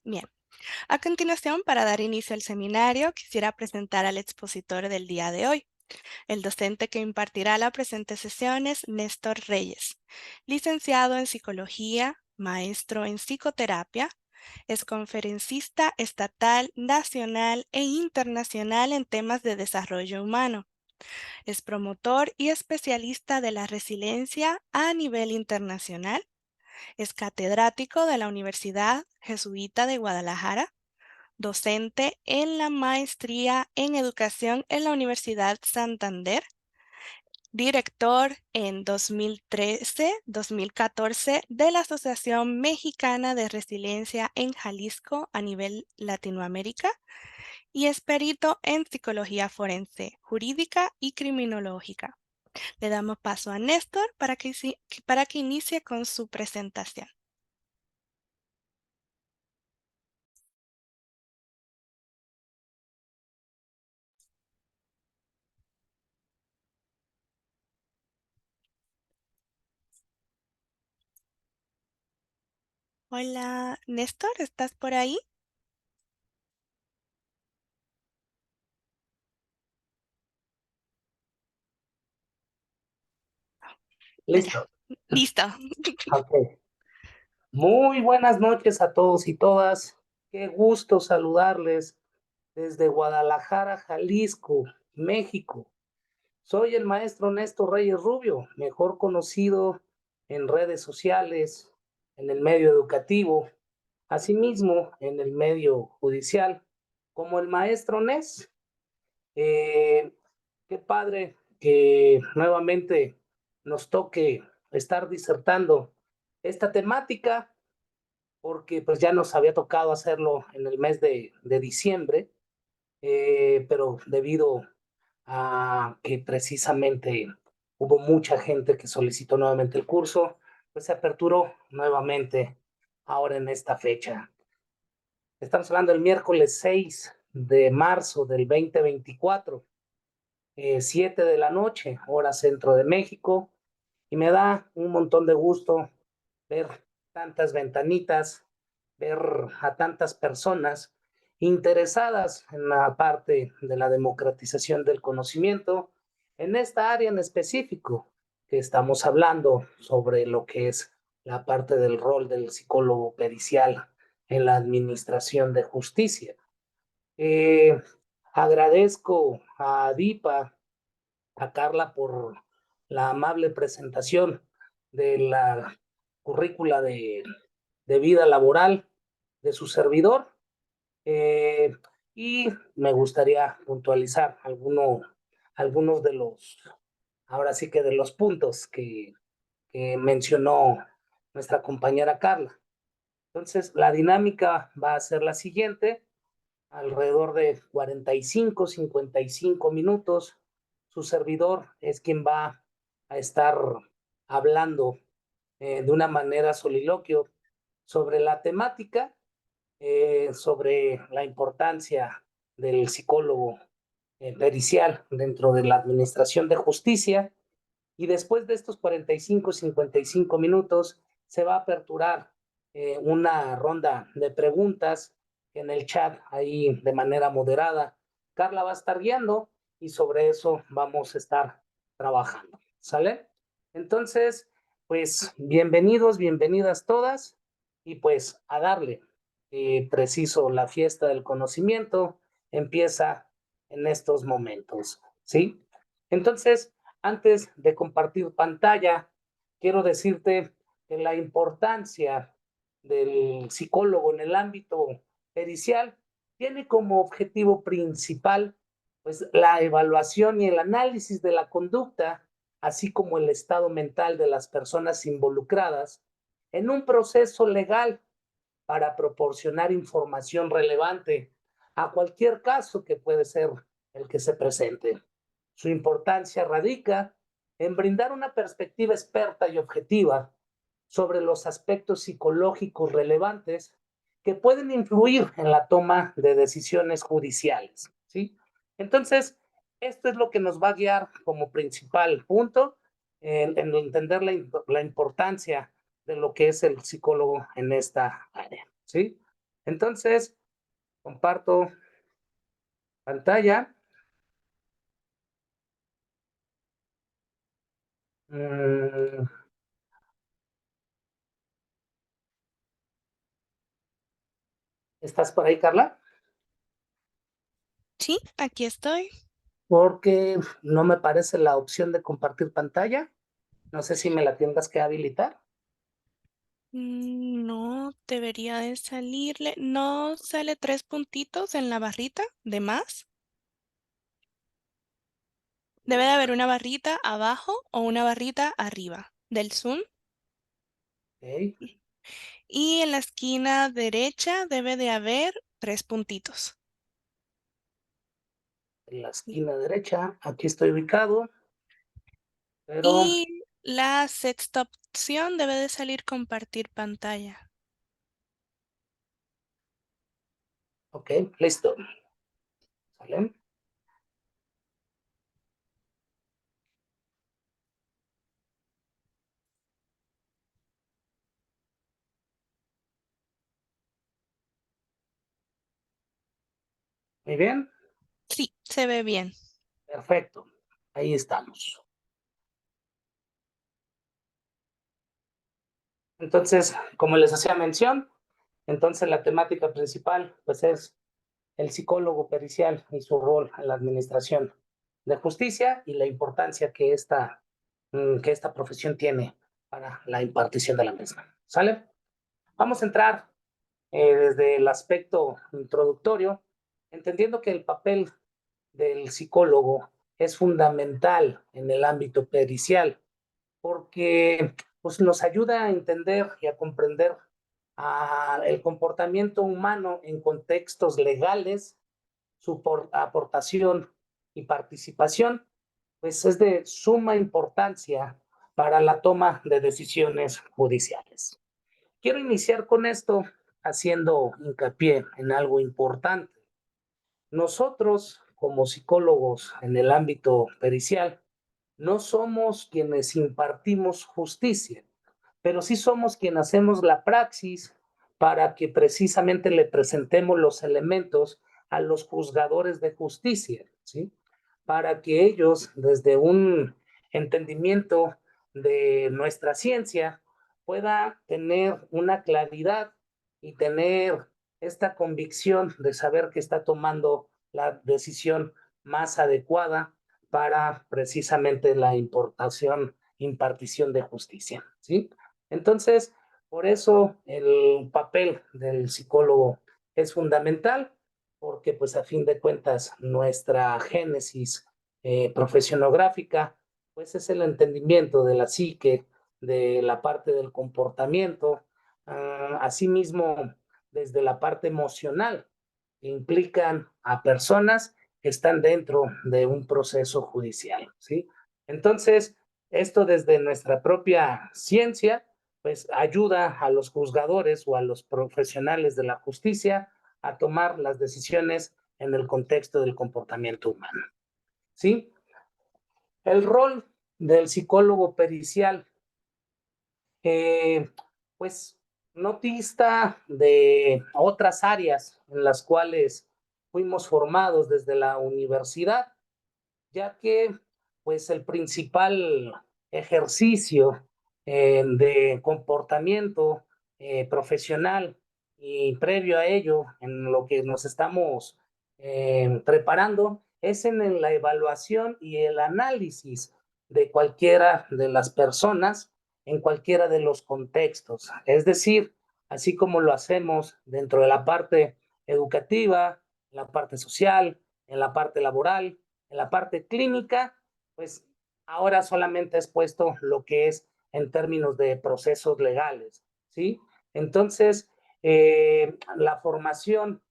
Bien, a continuación, para dar inicio al seminario, quisiera presentar al expositor del día de hoy. El docente que impartirá la presente sesión es Néstor Reyes, licenciado en Psicología, maestro en Psicoterapia, es conferencista estatal, nacional e internacional en temas de desarrollo humano. Es promotor y especialista de la resiliencia a nivel internacional. Es catedrático de la Universidad Jesuita de Guadalajara, docente en la maestría en educación en la Universidad Santander, director en 2013-2014 de la Asociación Mexicana de Resiliencia en Jalisco a nivel Latinoamérica y es perito en psicología forense, jurídica y criminológica. Le damos paso a Néstor para que inicie con su presentación. Hola, Néstor, ¿estás por ahí? Ya, Listo. listo. Ok. Muy buenas noches a todos y todas. Qué gusto saludarles desde Guadalajara, Jalisco, México. Soy el maestro Néstor Reyes Rubio, mejor conocido en redes sociales, en el medio educativo, asimismo en el medio judicial, como el maestro Nes. Eh, Qué padre que nuevamente nos toque estar disertando esta temática, porque pues ya nos había tocado hacerlo en el mes de diciembre, pero debido a que precisamente hubo mucha gente que solicitó nuevamente el curso, pues se aperturó nuevamente ahora en esta fecha. Estamos hablando del miércoles 6 de marzo del 2024. 7 de la noche, hora centro de México, y me da un montón de gusto ver tantas ventanitas, ver a tantas personas interesadas en la parte de la democratización del conocimiento, en esta área en específico, que estamos hablando sobre lo que es la parte del rol del psicólogo pericial en la administración de justicia. Eh, Agradezco a DIPA, a Carla, por la amable presentación de la currícula de vida laboral de su servidor. Eh, y me gustaría puntualizar algunos de los, ahora sí que de los puntos que mencionó nuestra compañera Carla. Entonces, la dinámica va a ser la siguiente: alrededor de 45, 55 minutos. Su servidor es quien va a estar hablando de una manera soliloquio sobre la temática, sobre la importancia del psicólogo pericial dentro de la administración de justicia. Y después de estos 45, 55 minutos, se va a aperturar una ronda de preguntas en el chat, ahí de manera moderada. Carla va a estar guiando y sobre eso vamos a estar trabajando. ¿Sale? Entonces, pues bienvenidos, bienvenidas todas, y pues a darle. Preciso, la fiesta del conocimiento empieza en estos momentos, ¿sí? Entonces, antes de compartir pantalla, quiero decirte que la importancia del psicólogo en el ámbito pericial tiene como objetivo principal, pues, la evaluación y el análisis de la conducta, así como el estado mental de las personas involucradas en un proceso legal, para proporcionar información relevante a cualquier caso que puede ser el que se presente. Su importancia radica en brindar una perspectiva experta y objetiva sobre los aspectos psicológicos relevantes que pueden influir en la toma de decisiones judiciales, ¿sí? Entonces, esto es lo que nos va a guiar como principal punto en entender la importancia de lo que es el psicólogo en esta área, ¿sí? Entonces, comparto pantalla. Mm, ¿Estás por ahí, Carla? Sí, aquí estoy. Porque no me parece la opción de compartir pantalla. No sé si me la tengas que habilitar. No debería de salirle. ¿No sale 3 puntitos en la barrita de más? Debe de haber una barrita abajo o una barrita arriba del Zoom. Ok, Y en la esquina derecha debe de haber 3 puntitos. en la esquina derecha, aquí estoy ubicado, pero, Y la sexta opción debe de salir compartir pantalla. ok, listo. ¿Sale? Muy bien, Sí, se ve bien. perfecto. Ahí estamos. Entonces, como les hacía mención, entonces la temática principal, pues es el psicólogo pericial y su rol en la administración de justicia y la importancia que esta profesión tiene para la impartición de la misma. ¿Sale? Vamos a entrar desde el aspecto introductorio, entendiendo que el papel del psicólogo es fundamental en el ámbito pericial, porque pues, nos ayuda a entender y a comprender el comportamiento humano en contextos legales, su aportación y participación, pues es de suma importancia para la toma de decisiones judiciales. Quiero iniciar con esto haciendo hincapié en algo importante. Nosotros, como psicólogos en el ámbito pericial, no somos quienes impartimos justicia, pero sí somos quienes hacemos la praxis para que precisamente le presentemos los elementos a los juzgadores de justicia, ¿sí? Para que ellos, desde un entendimiento de nuestra ciencia, pueda tener una claridad y tener esta convicción de saber que está tomando la decisión más adecuada para precisamente la impartición de justicia, ¿sí? Entonces, por eso el papel del psicólogo es fundamental, porque pues a fin de cuentas nuestra génesis profesionográfica pues es el entendimiento de la psique, de la parte del comportamiento, asimismo desde la parte emocional, que implican a personas que están dentro de un proceso judicial, ¿sí? Entonces, esto desde nuestra propia ciencia, pues ayuda a los juzgadores o a los profesionales de la justicia a tomar las decisiones en el contexto del comportamiento humano, ¿sí? El rol del psicólogo pericial, eh, pues no dista de otras áreas en las cuales fuimos formados desde la universidad, ya que pues el principal ejercicio de comportamiento profesional y previo a ello, en lo que nos estamos preparando, es en la evaluación y el análisis de cualquiera de las personas en cualquiera de los contextos. Es decir, así como lo hacemos dentro de la parte educativa, la parte social, en la parte laboral, en la parte clínica, pues ahora solamente es puesto lo que es en términos de procesos legales, ¿sí? Entonces, la formación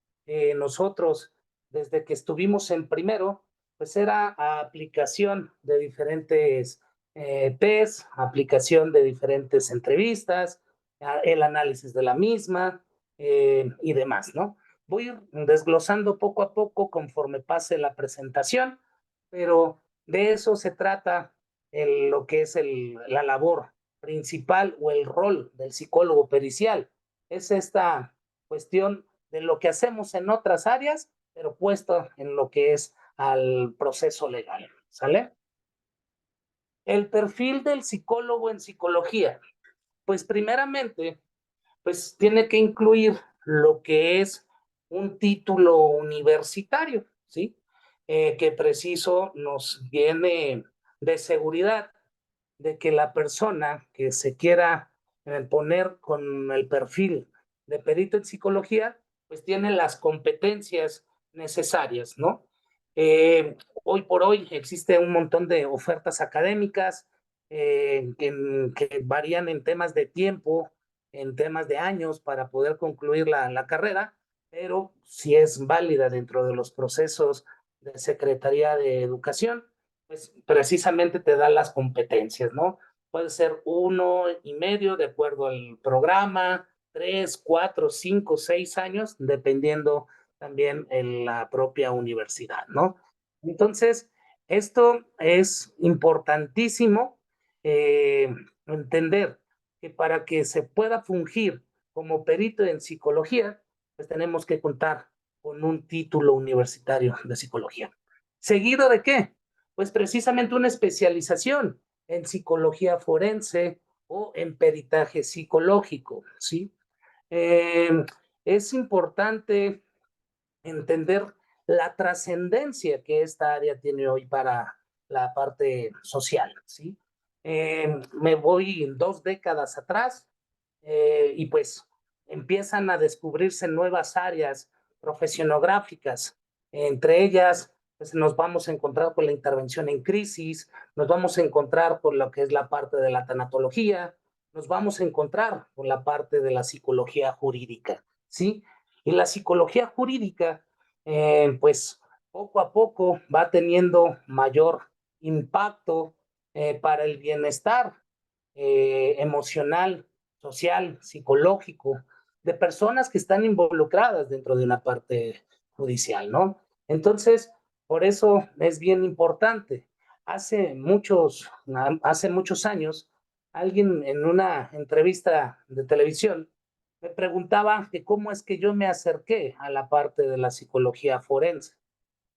nosotros, desde que estuvimos en primero, pues era aplicación de diferentes test, aplicación de diferentes entrevistas, el análisis de la misma y demás, ¿no? Voy a ir desglosando poco a poco conforme pase la presentación, pero de eso se trata lo que es la labor principal o el rol del psicólogo pericial. Es esta cuestión de lo que hacemos en otras áreas, pero puesto en lo que es al proceso legal, ¿sale? El perfil del psicólogo en psicología, pues primeramente, pues tiene que incluir lo que es un título universitario, ¿sí? Que preciso nos viene de seguridad de que la persona que se quiera poner con el perfil de perito en psicología, pues tiene las competencias necesarias, ¿no? Hoy por hoy existe un montón de ofertas académicas que varían en temas de tiempo, en temas de años para poder concluir la carrera, pero si es válida dentro de los procesos de Secretaría de Educación, pues precisamente te da las competencias, ¿no? Puede ser 1 y medio de acuerdo al programa, 3, 4, 5, 6 años, dependiendo también en la propia universidad, ¿no? Entonces, esto es importantísimo entender que para que se pueda fungir como perito en psicología, pues tenemos que contar con un título universitario de psicología. ¿Seguido de qué? Pues precisamente una especialización en psicología forense o en peritaje psicológico, ¿sí? Eh, es importante entender la trascendencia que esta área tiene hoy para la parte social, ¿sí? Me voy 2 décadas atrás y pues empiezan a descubrirse nuevas áreas profesionográficas, entre ellas pues nos vamos a encontrar con la intervención en crisis, nos vamos a encontrar con lo que es la parte de la tanatología, nos vamos a encontrar con la parte de la psicología jurídica, ¿sí? Y la psicología jurídica, pues poco a poco va teniendo mayor impacto para el bienestar emocional, social, psicológico, de personas que están involucradas dentro de una parte judicial, ¿no? Entonces, por eso es bien importante. Hace muchos años, alguien en una entrevista de televisión me preguntaba que cómo es que yo me acerqué a la parte de la psicología forense.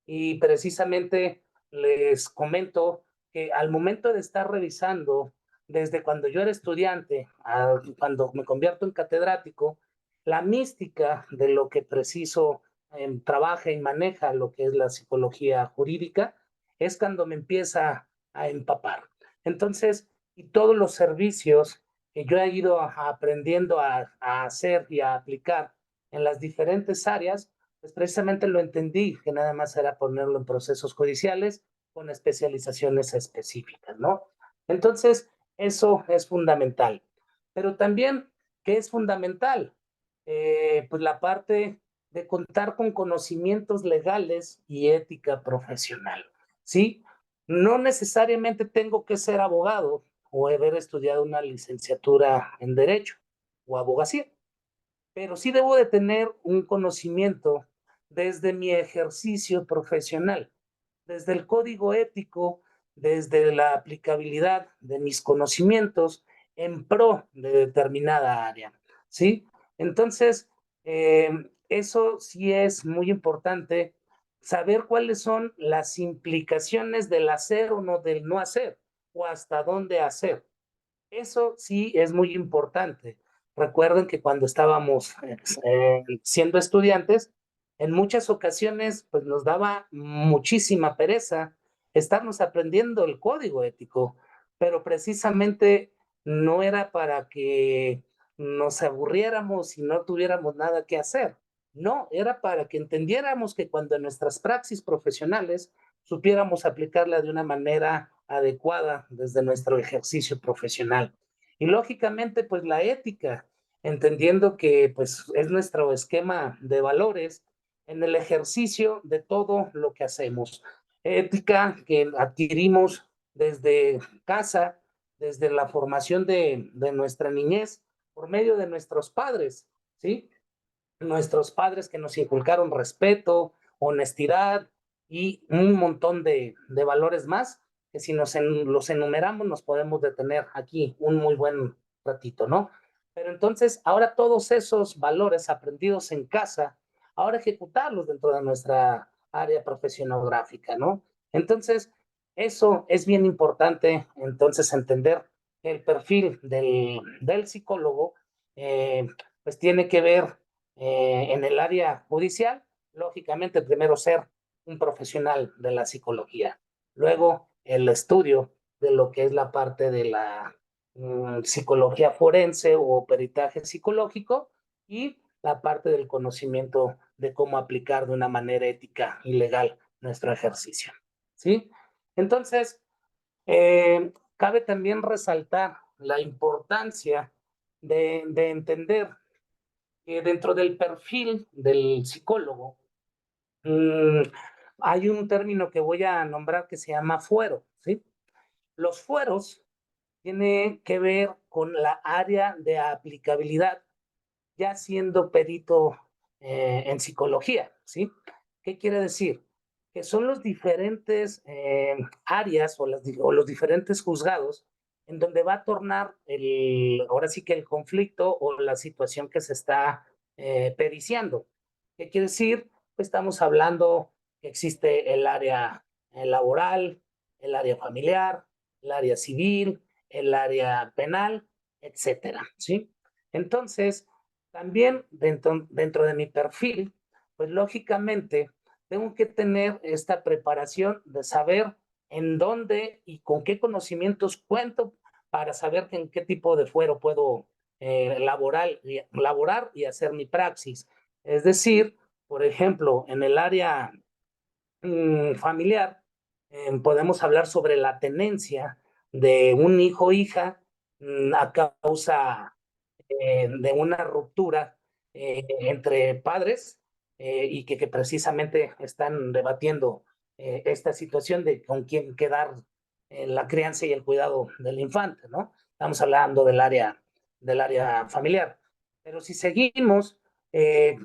Y precisamente les comento que al momento de estar revisando, desde cuando yo era estudiante, a cuando me convierto en catedrático, la mística de lo que preciso trabaja y maneja lo que es la psicología jurídica, es cuando me empieza a empapar. Entonces, y todos los servicios que yo he ido aprendiendo a hacer y a aplicar en las diferentes áreas, pues precisamente lo entendí, que nada más era ponerlo en procesos judiciales con especializaciones específicas, ¿no? Entonces, eso es fundamental. Pero también, ¿qué es fundamental? Pues la parte de contar con conocimientos legales y ética profesional, ¿sí? No necesariamente tengo que ser abogado o haber estudiado una licenciatura en Derecho o abogacía, pero sí debo de tener un conocimiento desde mi ejercicio profesional, desde el código ético, desde la aplicabilidad de mis conocimientos en pro de determinada área, ¿sí? Entonces, eh, eso sí es muy importante, saber cuáles son las implicaciones del hacer o no, del no hacer, o hasta dónde hacer. Eso sí es muy importante. Recuerden que cuando estábamos siendo estudiantes, en muchas ocasiones pues nos daba muchísima pereza estarnos aprendiendo el código ético, pero precisamente no era para que nos aburriéramos y no tuviéramos nada que hacer. No, era para que entendiéramos que cuando en nuestras praxis profesionales supiéramos aplicarla de una manera adecuada desde nuestro ejercicio profesional. Y lógicamente, pues la ética, entendiendo que pues es nuestro esquema de valores en el ejercicio de todo lo que hacemos. Ética que adquirimos desde casa, desde la formación de nuestra niñez, por medio de nuestros padres, ¿sí? Nuestros padres que nos inculcaron respeto, honestidad y un montón de valores más, que si los enumeramos nos podemos detener aquí un muy buen ratito, ¿no? Pero entonces, ahora todos esos valores aprendidos en casa ahora ejecutarlos dentro de nuestra área profesionográfica, ¿no? Entonces, eso es bien importante, entonces, entender que el perfil del psicólogo, pues tiene que ver en el área judicial, lógicamente, primero ser un profesional de la psicología, luego el estudio de lo que es la parte de la psicología forense o peritaje psicológico y la parte del conocimiento de cómo aplicar de una manera ética y legal nuestro ejercicio. ¿Sí? Entonces, cabe también resaltar la importancia de entender que dentro del perfil del psicólogo mmm, hay un término que voy a nombrar que se llama fuero. ¿Sí? Los fueros tienen que ver con la área de aplicabilidad ya siendo perito en psicología, ¿sí? ¿Qué quiere decir? Que son los diferentes áreas o los diferentes juzgados en donde va a tornar ahora sí que el conflicto o la situación que se está periciando. ¿Qué quiere decir? Pues estamos hablando que existe el área laboral, el área familiar, el área civil, el área penal, etcétera, ¿sí? Entonces, también dentro de mi perfil, pues lógicamente tengo que tener esta preparación de saber en dónde y con qué conocimientos cuento para saber en qué tipo de fuero puedo laborar y hacer mi praxis. Es decir, por ejemplo, en el área familiar, podemos hablar sobre la tenencia de un hijo o hija a causa de una ruptura entre padres y que precisamente están debatiendo esta situación de con quién quedar la crianza y el cuidado del infante, ¿no? Estamos hablando del área familiar. Pero si seguimos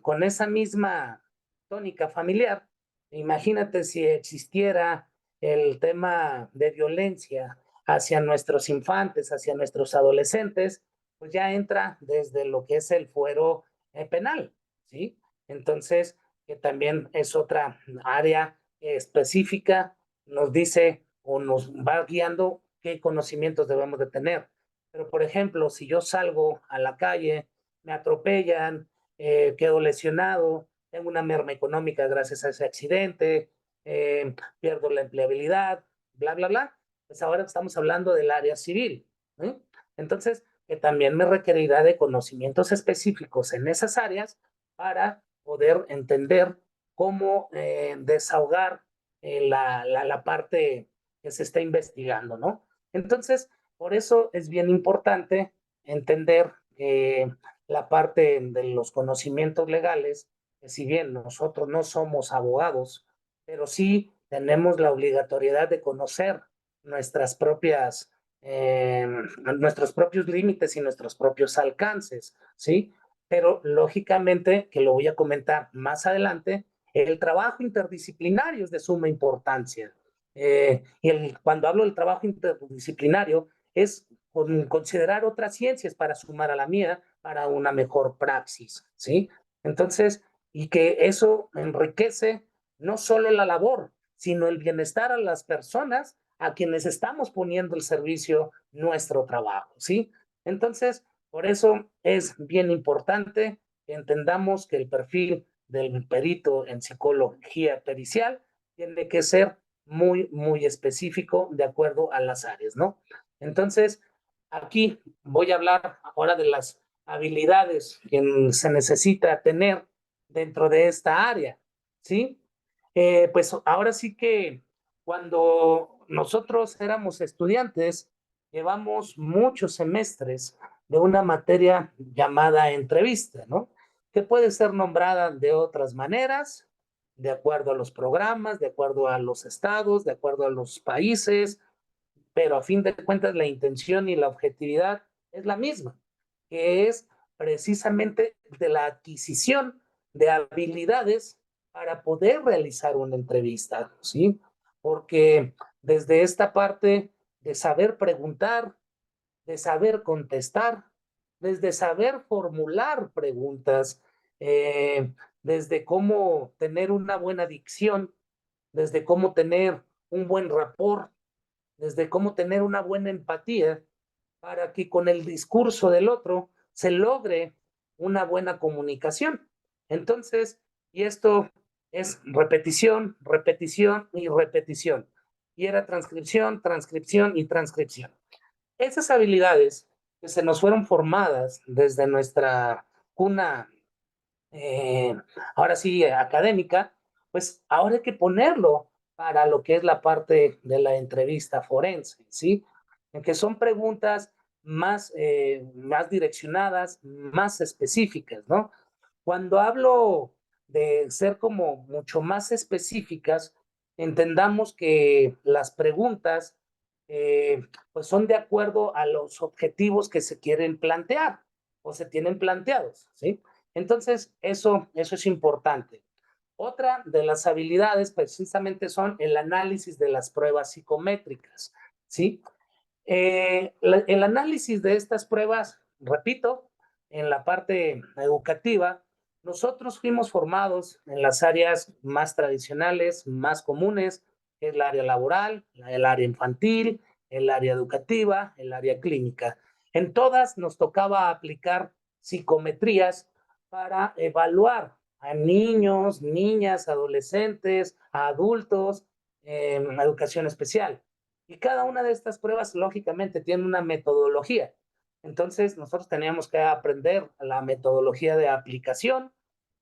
con esa misma tónica familiar, imagínate si existiera el tema de violencia hacia nuestros infantes, hacia nuestros adolescentes, pues ya entra desde lo que es el fuero penal, ¿sí? Entonces, que también es otra área específica, nos dice o nos va guiando qué conocimientos debemos de tener. Pero, por ejemplo, si yo salgo a la calle, me atropellan, quedo lesionado, tengo una merma económica gracias a ese accidente, pierdo la empleabilidad, bla, bla, bla, pues ahora estamos hablando del área civil, ¿eh? Entonces, que también me requerirá de conocimientos específicos en esas áreas para poder entender cómo desahogar la parte que se está investigando, ¿no? Entonces, por eso es bien importante entender la parte de los conocimientos legales, que si bien nosotros no somos abogados, pero sí tenemos la obligatoriedad de conocer nuestras propias nuestros propios límites y nuestros propios alcances, ¿sí? Pero lógicamente, que lo voy a comentar más adelante, el trabajo interdisciplinario es de suma importancia. Cuando hablo del trabajo interdisciplinario, es considerar otras ciencias para sumar a la mía para una mejor praxis, ¿sí? Entonces, y que eso enriquece no solo la labor, sino el bienestar a las personas a quienes estamos poniendo el servicio nuestro trabajo, ¿sí? Entonces, por eso es bien importante que entendamos que el perfil del perito en psicología pericial tiene que ser muy, muy específico de acuerdo a las áreas, ¿no? Entonces, aquí voy a hablar ahora de las habilidades que se necesita tener dentro de esta área, ¿sí? Pues ahora sí que cuando nosotros éramos estudiantes, llevamos muchos semestres de una materia llamada entrevista, ¿no? Que puede ser nombrada de otras maneras, de acuerdo a los programas, de acuerdo a los estados, de acuerdo a los países, pero a fin de cuentas la intención y la objetividad es la misma, que es precisamente de la adquisición de habilidades para poder realizar una entrevista, ¿sí? Porque desde esta parte de saber preguntar, de saber contestar, desde saber formular preguntas, eh, desde cómo tener una buena dicción, desde cómo tener un buen rapport, desde cómo tener una buena empatía para que con el discurso del otro se logre una buena comunicación. Entonces, y esto es repetición, repetición y repetición. Y era transcripción, transcripción y transcripción. Esas habilidades que se nos fueron formadas desde nuestra cuna, eh, ahora sí, académica, pues ahora hay que ponerlo para lo que es la parte de la entrevista forense, ¿sí? En que son preguntas más direccionadas, más específicas, ¿no? Cuando hablo de ser como mucho más específicas, entendamos que las preguntas pues son de acuerdo a los objetivos que se quieren plantear o se tienen planteados, ¿sí? Entonces, eso es importante. Otra de las habilidades precisamente son el análisis de las pruebas psicométricas, ¿sí? El análisis de estas pruebas, repito, en la parte educativa, nosotros fuimos formados en las áreas más tradicionales, más comunes, que es el área laboral, el área infantil, el área educativa, el área clínica. En todas nos tocaba aplicar psicometrías para evaluar a niños, niñas, adolescentes, a adultos en educación especial. Y cada una de estas pruebas, lógicamente, tiene una metodología. Entonces, nosotros teníamos que aprender la metodología de aplicación,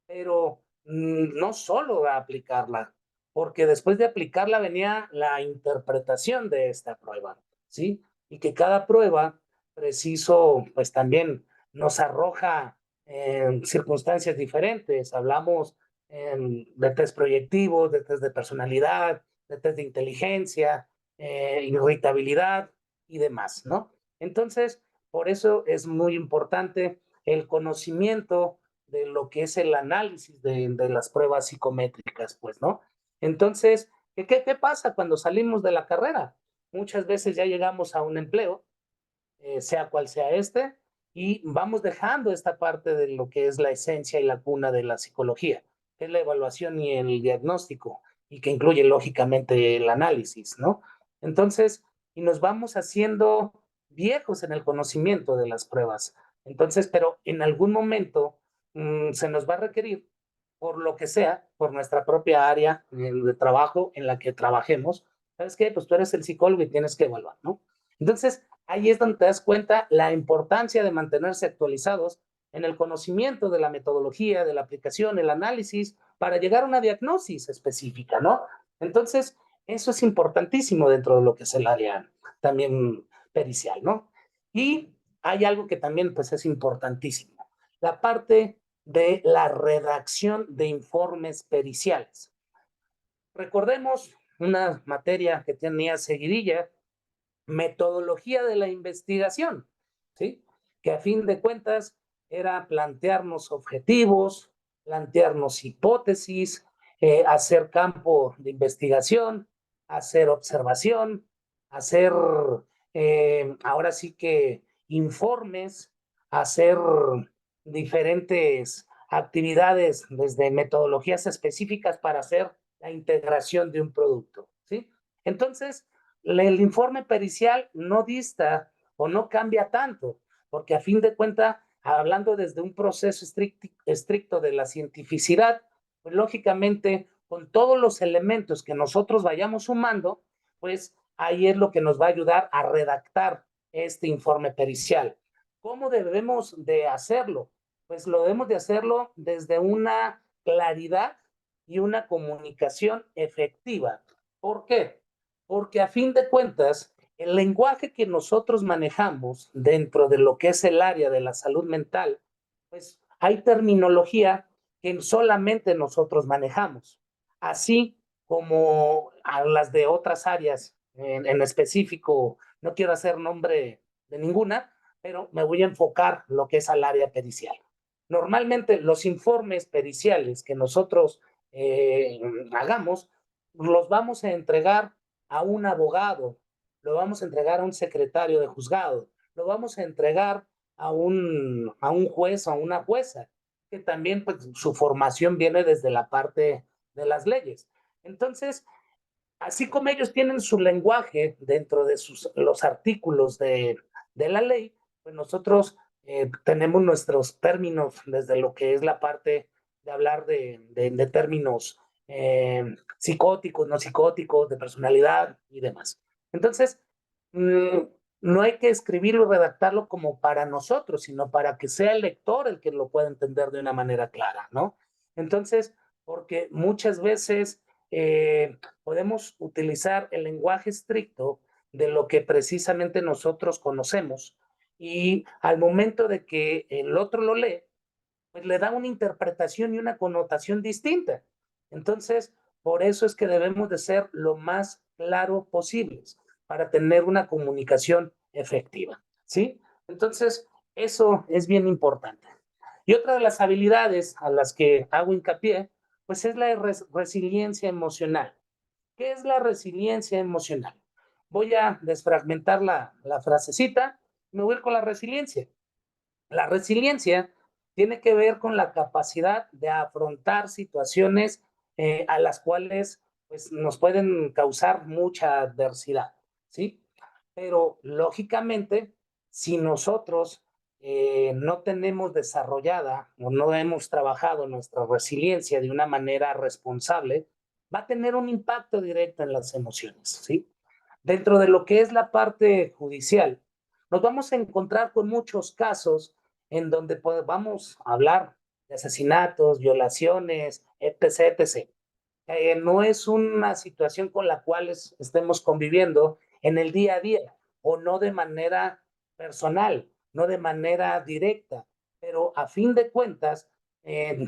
pero no solo a aplicarla, porque después de aplicarla venía la interpretación de esta prueba, ¿sí? Y que cada prueba, preciso, pues también nos arroja circunstancias diferentes. Hablamos de test proyectivos, de test de personalidad, de test de inteligencia, irritabilidad y demás, ¿no? Entonces, por eso es muy importante el conocimiento de lo que es el análisis de las pruebas psicométricas, pues, ¿no? Entonces, ¿qué pasa cuando salimos de la carrera? Muchas veces ya llegamos a un empleo, sea cual sea este, y vamos dejando esta parte de lo que es la esencia y la cuna de la psicología, que es la evaluación y el diagnóstico, y que incluye lógicamente el análisis, ¿no? Entonces, y nos vamos haciendo viejos en el conocimiento de las pruebas. Entonces, pero en algún momento se nos va a requerir, por lo que sea, por nuestra propia área de trabajo en la que trabajemos, ¿sabes qué? Pues tú eres el psicólogo y tienes que evaluar, ¿no? Entonces, ahí es donde te das cuenta la importancia de mantenerse actualizados en el conocimiento de la metodología, de la aplicación, el análisis, para llegar a una diagnosis específica, ¿no? Entonces, eso es importantísimo dentro de lo que es el área también pericial, ¿no? Y hay algo que también pues es importantísimo, la parte de la redacción de informes periciales. Recordemos una materia que tenía seguidilla, metodología de la investigación, ¿sí? Que a fin de cuentas era plantearnos objetivos, plantearnos hipótesis, hacer campo de investigación, hacer observación, hacer ahora sí que informes, hacer diferentes actividades desde metodologías específicas para hacer la integración de un producto, ¿sí? Entonces, el informe pericial no dista o no cambia tanto, porque a fin de cuentas, hablando desde un proceso estricto de la cientificidad, pues lógicamente, con todos los elementos que nosotros vayamos sumando, pues ahí es lo que nos va a ayudar a redactar este informe pericial. ¿Cómo debemos de hacerlo? Pues lo debemos de hacerlo desde una claridad y una comunicación efectiva. ¿Por qué? Porque a fin de cuentas, el lenguaje que nosotros manejamos dentro de lo que es el área de la salud mental, pues hay terminología que solamente nosotros manejamos, así como a las de otras áreas en específico, no quiero hacer nombre de ninguna, pero me voy a enfocar lo que es al área pericial. Normalmente los informes periciales que nosotros hagamos, los vamos a entregar a un abogado, lo vamos a entregar a un secretario de juzgado, lo vamos a entregar a un juez o a una jueza. que también pues, su formación viene desde la parte de las leyes. Entonces, así como ellos tienen su lenguaje dentro de los artículos de la ley, pues nosotros tenemos nuestros términos desde lo que es la parte de hablar de términos psicóticos, no psicóticos, de personalidad y demás. Entonces, mm, no hay que escribirlo y redactarlo como para nosotros, sino para que sea el lector el que lo pueda entender de una manera clara, ¿no? Entonces, porque muchas veces podemos utilizar el lenguaje estricto de lo que precisamente nosotros conocemos y al momento de que el otro lo lee, pues le da una interpretación y una connotación distinta. Entonces, por eso es que debemos de ser lo más claro posibles para tener una comunicación efectiva, ¿sí? Entonces, eso es bien importante. Y otra de las habilidades a las que hago hincapié, pues es la resiliencia emocional. ¿Qué es la resiliencia emocional? Voy a desfragmentar la frasecita y me voy a ir con la resiliencia. La resiliencia tiene que ver con la capacidad de afrontar situaciones a las cuales pues, nos pueden causar mucha adversidad, ¿sí? Pero lógicamente, si nosotros no tenemos desarrollada o no hemos trabajado nuestra resiliencia de una manera responsable, va a tener un impacto directo en las emociones, ¿sí? Dentro de lo que es la parte judicial, nos vamos a encontrar con muchos casos en donde vamos a hablar de asesinatos, violaciones, etc., etc. No es una situación con la cual estemos conviviendo en el día a día o no de manera personal, no de manera directa, pero a fin de cuentas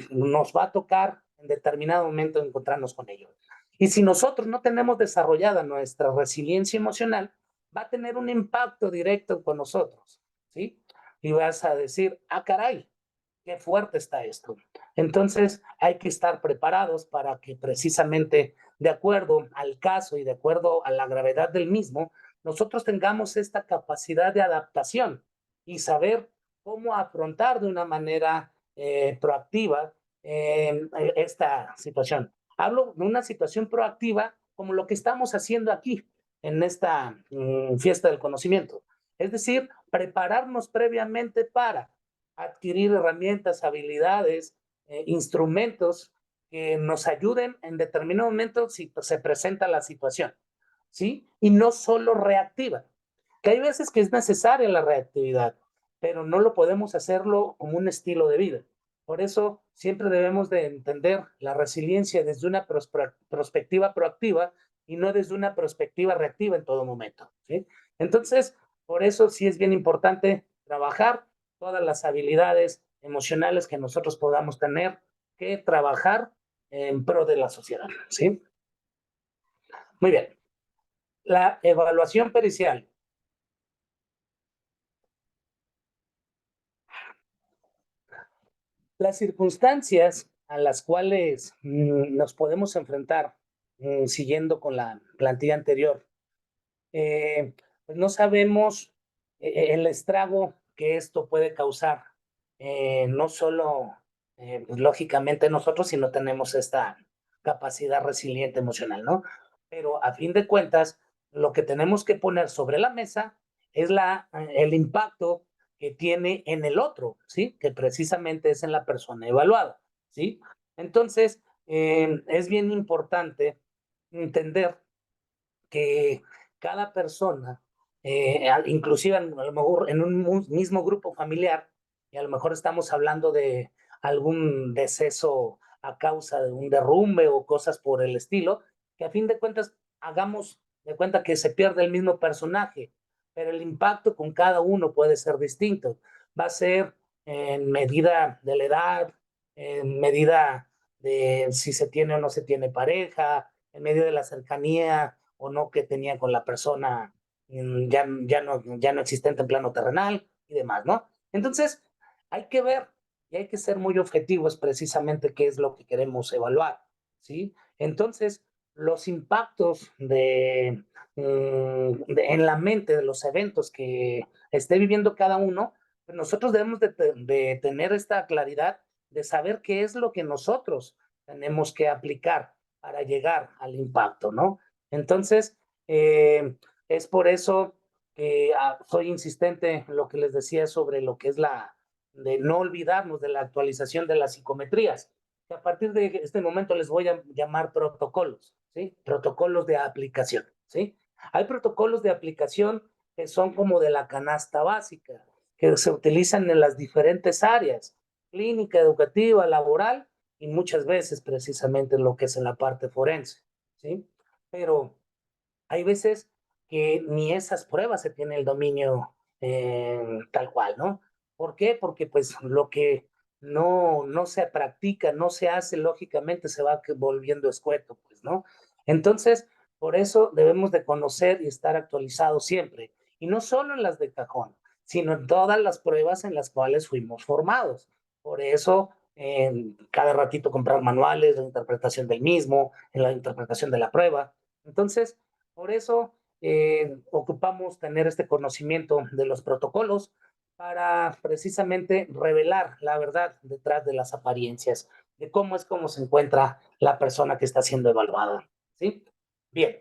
nos va a tocar en determinado momento encontrarnos con ello. Y si nosotros no tenemos desarrollada nuestra resiliencia emocional, va a tener un impacto directo con nosotros, ¿sí? Y vas a decir, ah, caray, qué fuerte está esto. Entonces hay que estar preparados para que precisamente de acuerdo al caso y de acuerdo a la gravedad del mismo, nosotros tengamos esta capacidad de adaptación y saber cómo afrontar de una manera proactiva esta situación. Hablo de una situación proactiva como lo que estamos haciendo aquí en esta fiesta del conocimiento. Es decir, prepararnos previamente para adquirir herramientas, habilidades, instrumentos que nos ayuden en determinado momento si se presenta la situación, ¿sí? Y no solo reactiva, que hay veces que es necesaria la reactividad, pero no lo podemos hacerlo como un estilo de vida. Por eso siempre debemos de entender la resiliencia desde una perspectiva proactiva y no desde una perspectiva reactiva en todo momento, ¿sí? Entonces, por eso sí es bien importante trabajar todas las habilidades emocionales que nosotros podamos tener que trabajar en pro de la sociedad, ¿sí? Muy bien. La evaluación pericial. Las circunstancias a las cuales nos podemos enfrentar siguiendo con la plantilla anterior, pues no sabemos el estrago que esto puede causar, no solo pues, lógicamente nosotros, si no tenemos esta capacidad resiliente emocional, ¿no? Pero a fin de cuentas, lo que tenemos que poner sobre la mesa es el impacto que tiene en el otro, ¿sí? Que precisamente es en la persona evaluada, ¿sí? Entonces, es bien importante entender que cada persona, inclusive a lo mejor en un mismo grupo familiar, y a lo mejor estamos hablando de algún deceso a causa de un derrumbe o cosas por el estilo, que a fin de cuentas hagamos de cuenta que se pierde el mismo personaje, pero el impacto con cada uno puede ser distinto. Va a ser en medida de la edad, en medida de si se tiene o no se tiene pareja, en medida de la cercanía o no que tenía con la persona ya no existente en plano terrenal y demás, ¿no? Entonces, hay que ver y hay que ser muy objetivos precisamente qué es lo que queremos evaluar, ¿sí? Entonces, los impactos en la mente de los eventos que esté viviendo cada uno, pues nosotros debemos de tener esta claridad de saber qué es lo que nosotros tenemos que aplicar para llegar al impacto, ¿no? Entonces, es por eso que soy insistente en lo que les decía sobre lo que es de no olvidarnos de la actualización de las psicometrías, que a partir de este momento les voy a llamar protocolos, ¿sí? Protocolos de aplicación, ¿sí? Hay protocolos de aplicación que son como de la canasta básica, que se utilizan en las diferentes áreas, clínica, educativa, laboral y muchas veces precisamente en lo que es en la parte forense, ¿sí? Pero hay veces que ni esas pruebas se tiene el dominio tal cual, ¿no? ¿Por qué? Porque pues lo que no se practica, no se hace, lógicamente se va volviendo escueto, pues, ¿no? Entonces, por eso debemos de conocer y estar actualizados siempre, y no solo en las de cajón, sino en todas las pruebas en las cuales fuimos formados. Por eso, cada ratito comprar manuales, la interpretación del mismo, en la interpretación de la prueba. Entonces, por eso ocupamos tener este conocimiento de los protocolos para precisamente revelar la verdad detrás de las apariencias, de cómo se encuentra la persona que está siendo evaluada. ¿Sí? Bien,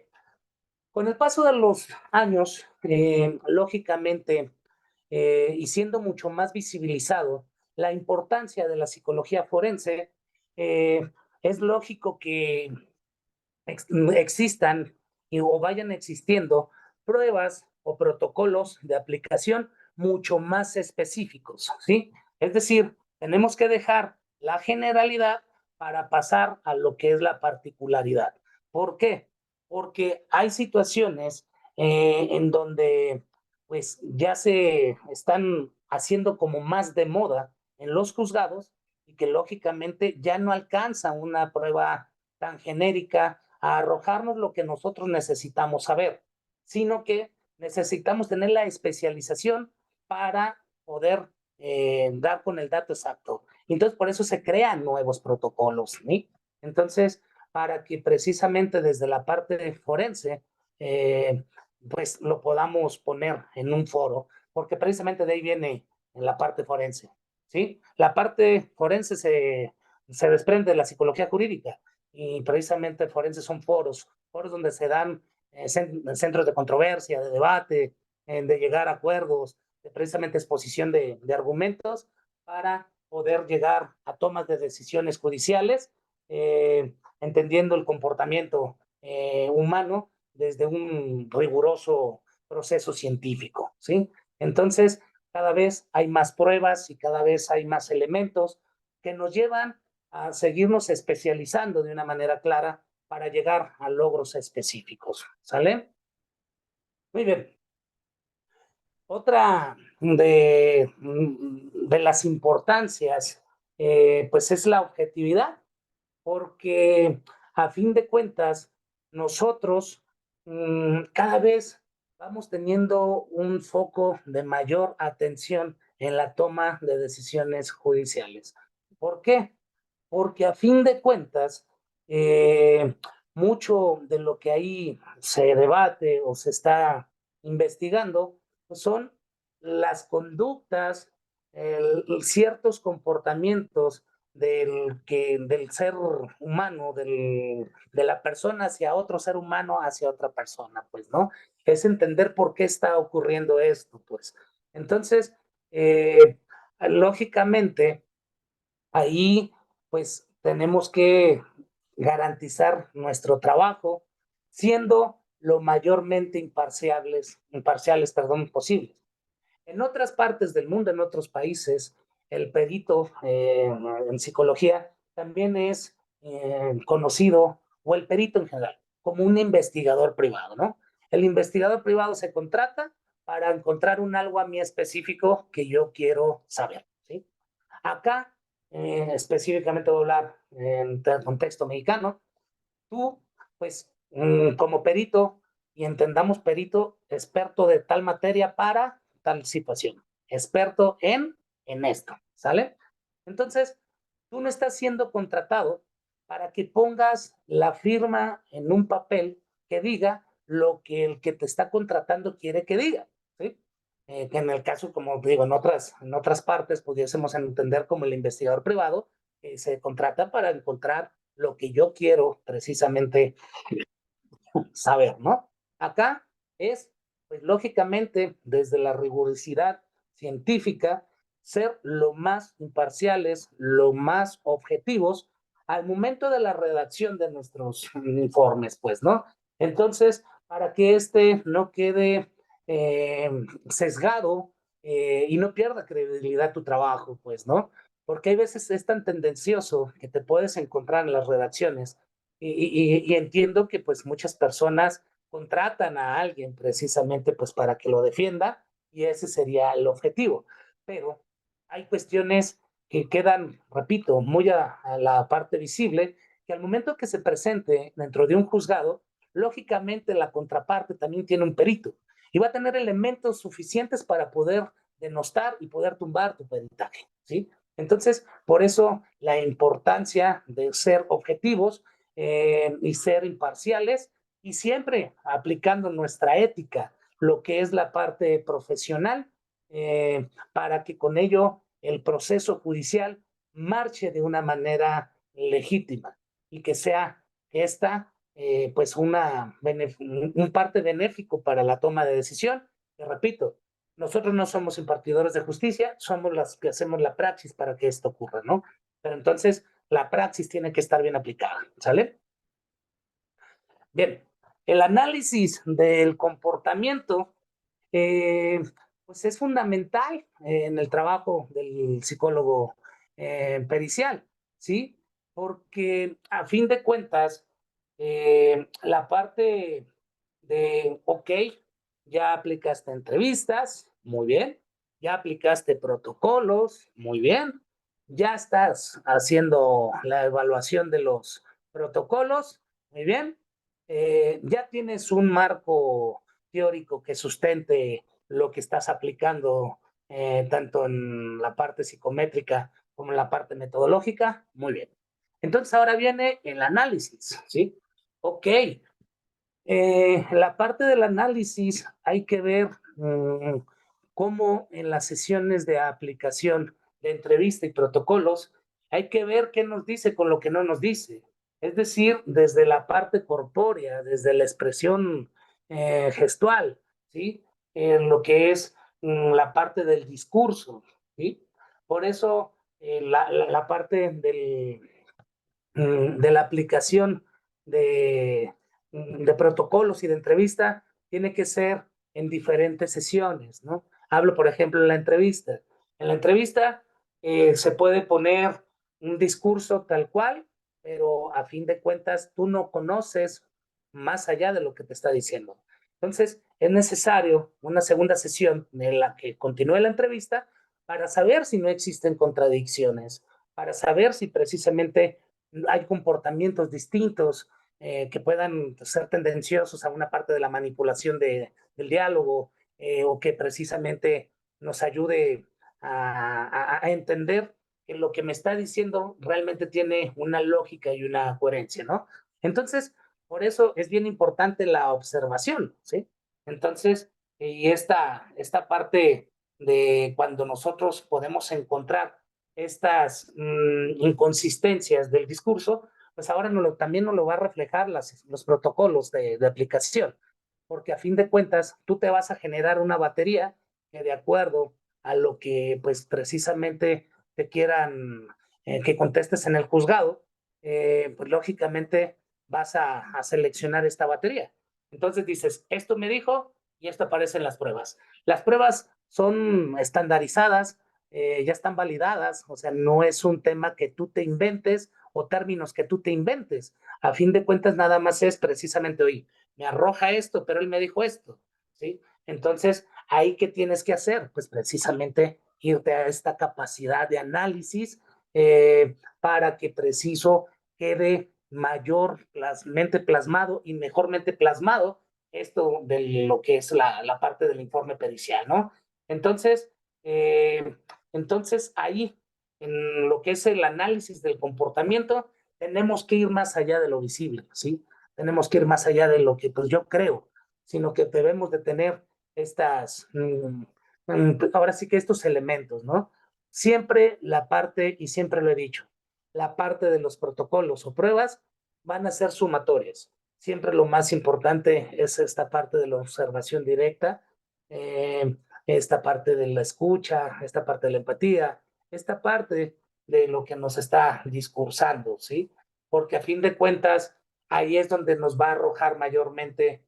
con el paso de los años, lógicamente, y siendo mucho más visibilizado la importancia de la psicología forense, eh, es lógico que existan o vayan existiendo pruebas o protocolos de aplicación mucho más específicos, ¿sí? Es decir, tenemos que dejar la generalidad para pasar a lo que es la particularidad. ¿Por qué? Porque hay situaciones en donde pues ya se están haciendo como más de moda en los juzgados y que lógicamente ya no alcanza una prueba tan genérica a arrojarnos lo que nosotros necesitamos saber, sino que necesitamos tener la especialización para poder dar con el dato exacto. Entonces, por eso se crean nuevos protocolos, ¿sí? Entonces, para que precisamente desde la parte forense, pues lo podamos poner en un foro, porque precisamente de ahí viene en la parte forense, ¿sí? La parte forense se desprende de la psicología jurídica, y precisamente forenses son foros donde se dan centros de controversia, de debate, de llegar a acuerdos, de precisamente exposición de argumentos para poder llegar a tomas de decisiones judiciales, entendiendo el comportamiento humano desde un riguroso proceso científico, ¿sí? Entonces, cada vez hay más pruebas y cada vez hay más elementos que nos llevan a seguirnos especializando de una manera clara para llegar a logros específicos. ¿Sale? Muy bien. Otra de las importancias, pues es la objetividad, porque a fin de cuentas, nosotros cada vez vamos teniendo un foco de mayor atención en la toma de decisiones judiciales. ¿Por qué? Porque a fin de cuentas, mucho de lo que ahí se debate o se está investigando pues son las conductas, ciertos comportamientos del ser humano, de la persona hacia otro ser humano, hacia otra persona, pues, ¿no? Es entender por qué está ocurriendo esto, pues. Entonces, lógicamente, ahí pues tenemos que garantizar nuestro trabajo siendo lo mayormente imparciales, perdón, posibles. En otras partes del mundo, en otros países, el perito en psicología también es conocido, o el perito en general, como un investigador privado, ¿no? El investigador privado se contrata para encontrar un algo a mí específico que yo quiero saber, ¿sí? Acá, específicamente voy a hablar en contexto mexicano, tú, pues, como perito, y entendamos perito, experto de tal materia para tal situación, experto en esto, ¿sale? Entonces, tú no estás siendo contratado para que pongas la firma en un papel que diga lo que el que te está contratando quiere que diga, ¿sí? Que en el caso, como digo, en otras partes pudiésemos entender como el investigador privado, se contrata para encontrar lo que yo quiero precisamente saber, ¿no? Acá es, pues lógicamente, desde la rigurosidad científica, ser lo más imparciales, lo más objetivos al momento de la redacción de nuestros informes, pues, ¿no? Entonces, para que este no quede eh, sesgado y no pierda credibilidad tu trabajo, pues, ¿no? Porque hay veces es tan tendencioso que te puedes encontrar en las redacciones y entiendo que pues muchas personas contratan a alguien precisamente pues para que lo defienda y ese sería el objetivo. Pero hay cuestiones que quedan, repito, muy a la parte visible, que al momento que se presente dentro de un juzgado, lógicamente la contraparte también tiene un perito y va a tener elementos suficientes para poder denostar y poder tumbar tu peritaje, ¿sí? Entonces, por eso la importancia de ser objetivos y ser imparciales y siempre aplicando nuestra ética, lo que es la parte profesional, para que con ello el proceso judicial marche de una manera legítima y que sea esta pues un parte benéfico para la toma de decisión. Y repito, nosotros no somos impartidores de justicia, somos las que hacemos la praxis para que esto ocurra, ¿no? Pero entonces la praxis tiene que estar bien aplicada, ¿sale? Bien, el análisis del comportamiento pues es fundamental en el trabajo del psicólogo pericial, ¿sí? Porque a fin de cuentas, la parte de, ok, ya aplicaste entrevistas, muy bien, ya aplicaste protocolos, muy bien, ya estás haciendo la evaluación de los protocolos, muy bien, ya tienes un marco teórico que sustente lo que estás aplicando tanto en la parte psicométrica como en la parte metodológica, muy bien. Entonces ahora viene el análisis, ¿sí? Ok, la parte del análisis hay que ver cómo en las sesiones de aplicación de entrevista y protocolos hay que ver qué nos dice con lo que no nos dice. Es decir, desde la parte corpórea, desde la expresión gestual, ¿sí? En lo que es la parte del discurso, ¿sí? Por eso la parte de la aplicación de, de protocolos y de entrevista tiene que ser en diferentes sesiones, ¿no? Hablo, por ejemplo, en la entrevista. En la entrevista se puede poner un discurso tal cual, pero a fin de cuentas tú no conoces más allá de lo que te está diciendo. Entonces, es necesario una segunda sesión en la que continúe la entrevista para saber si no existen contradicciones, para saber si precisamente hay comportamientos distintos que puedan ser tendenciosos a una parte de la manipulación del diálogo o que precisamente nos ayude a entender que lo que me está diciendo realmente tiene una lógica y una coherencia, ¿no? Entonces, por eso es bien importante la observación, ¿sí? Entonces, y esta parte de cuando nosotros podemos encontrar estas inconsistencias del discurso, pues ahora también nos lo va a reflejar los protocolos de aplicación, porque a fin de cuentas tú te vas a generar una batería que de acuerdo a lo que pues precisamente te quieran que contestes en el juzgado, pues lógicamente vas a seleccionar esta batería. Entonces dices, esto me dijo y esto aparece en las pruebas. Las pruebas son estandarizadas, ya están validadas, o sea, no es un tema que tú te inventes o términos que tú te inventes. A fin de cuentas, nada más es precisamente, oye, me arroja esto, pero él me dijo esto, ¿sí? Entonces, ¿ahí qué tienes que hacer? Pues precisamente irte a esta capacidad de análisis para que preciso quede mayormente plasmado y mejormente plasmado esto de lo que es la parte del informe pericial, ¿no? Entonces, eh, entonces, ahí, en lo que es el análisis del comportamiento, tenemos que ir más allá de lo visible, ¿sí? Tenemos que ir más allá de lo que pues yo creo, sino que debemos de tener ahora sí que estos elementos, ¿no? Siempre la parte, y siempre lo he dicho, la parte de los protocolos o pruebas van a ser sumatorias. Siempre lo más importante es esta parte de la observación directa, esta parte de la escucha, esta parte de la empatía, esta parte de lo que nos está discursando, ¿sí? Porque a fin de cuentas, ahí es donde nos va a arrojar mayormente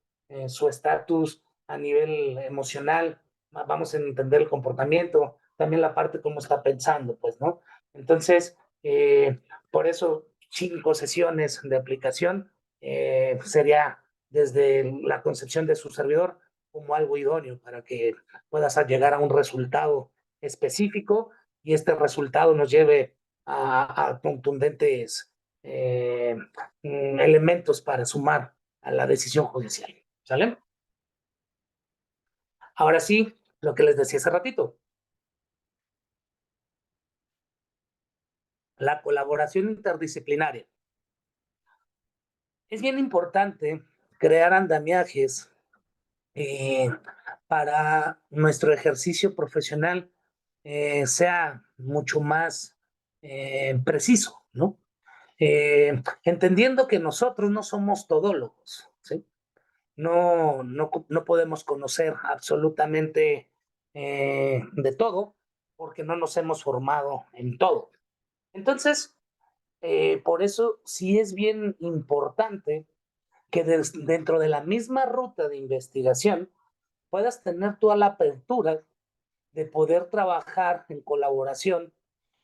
su estatus a nivel emocional, vamos a entender el comportamiento, también la parte cómo está pensando, pues, ¿no? Entonces, por eso 5 sesiones de aplicación sería desde la concepción de su servidor como algo idóneo para que puedas llegar a un resultado específico y este resultado nos lleve a contundentes elementos para sumar a la decisión judicial. ¿Sale? Ahora sí, lo que les decía hace ratito, la colaboración interdisciplinaria. Es bien importante crear andamiajes eh, para nuestro ejercicio profesional sea mucho más preciso, ¿no? Entendiendo que nosotros no somos todólogos, ¿sí? No podemos conocer absolutamente de todo porque no nos hemos formado en todo. Entonces, por eso sí es bien importante que dentro de la misma ruta de investigación puedas tener toda la apertura de poder trabajar en colaboración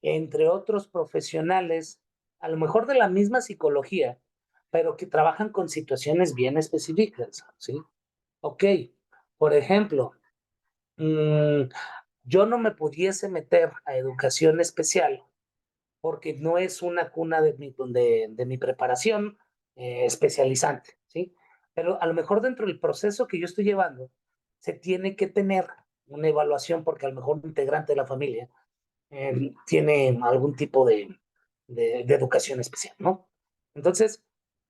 entre otros profesionales, a lo mejor de la misma psicología, pero que trabajan con situaciones bien específicas, ¿sí? Ok, por ejemplo, mmm, yo no me pudiese meter a educación especial porque no es una cuna de mi preparación especializante, ¿sí? Pero a lo mejor dentro del proceso que yo estoy llevando, se tiene que tener una evaluación porque a lo mejor un integrante de la familia tiene algún tipo de educación especial, ¿no? Entonces,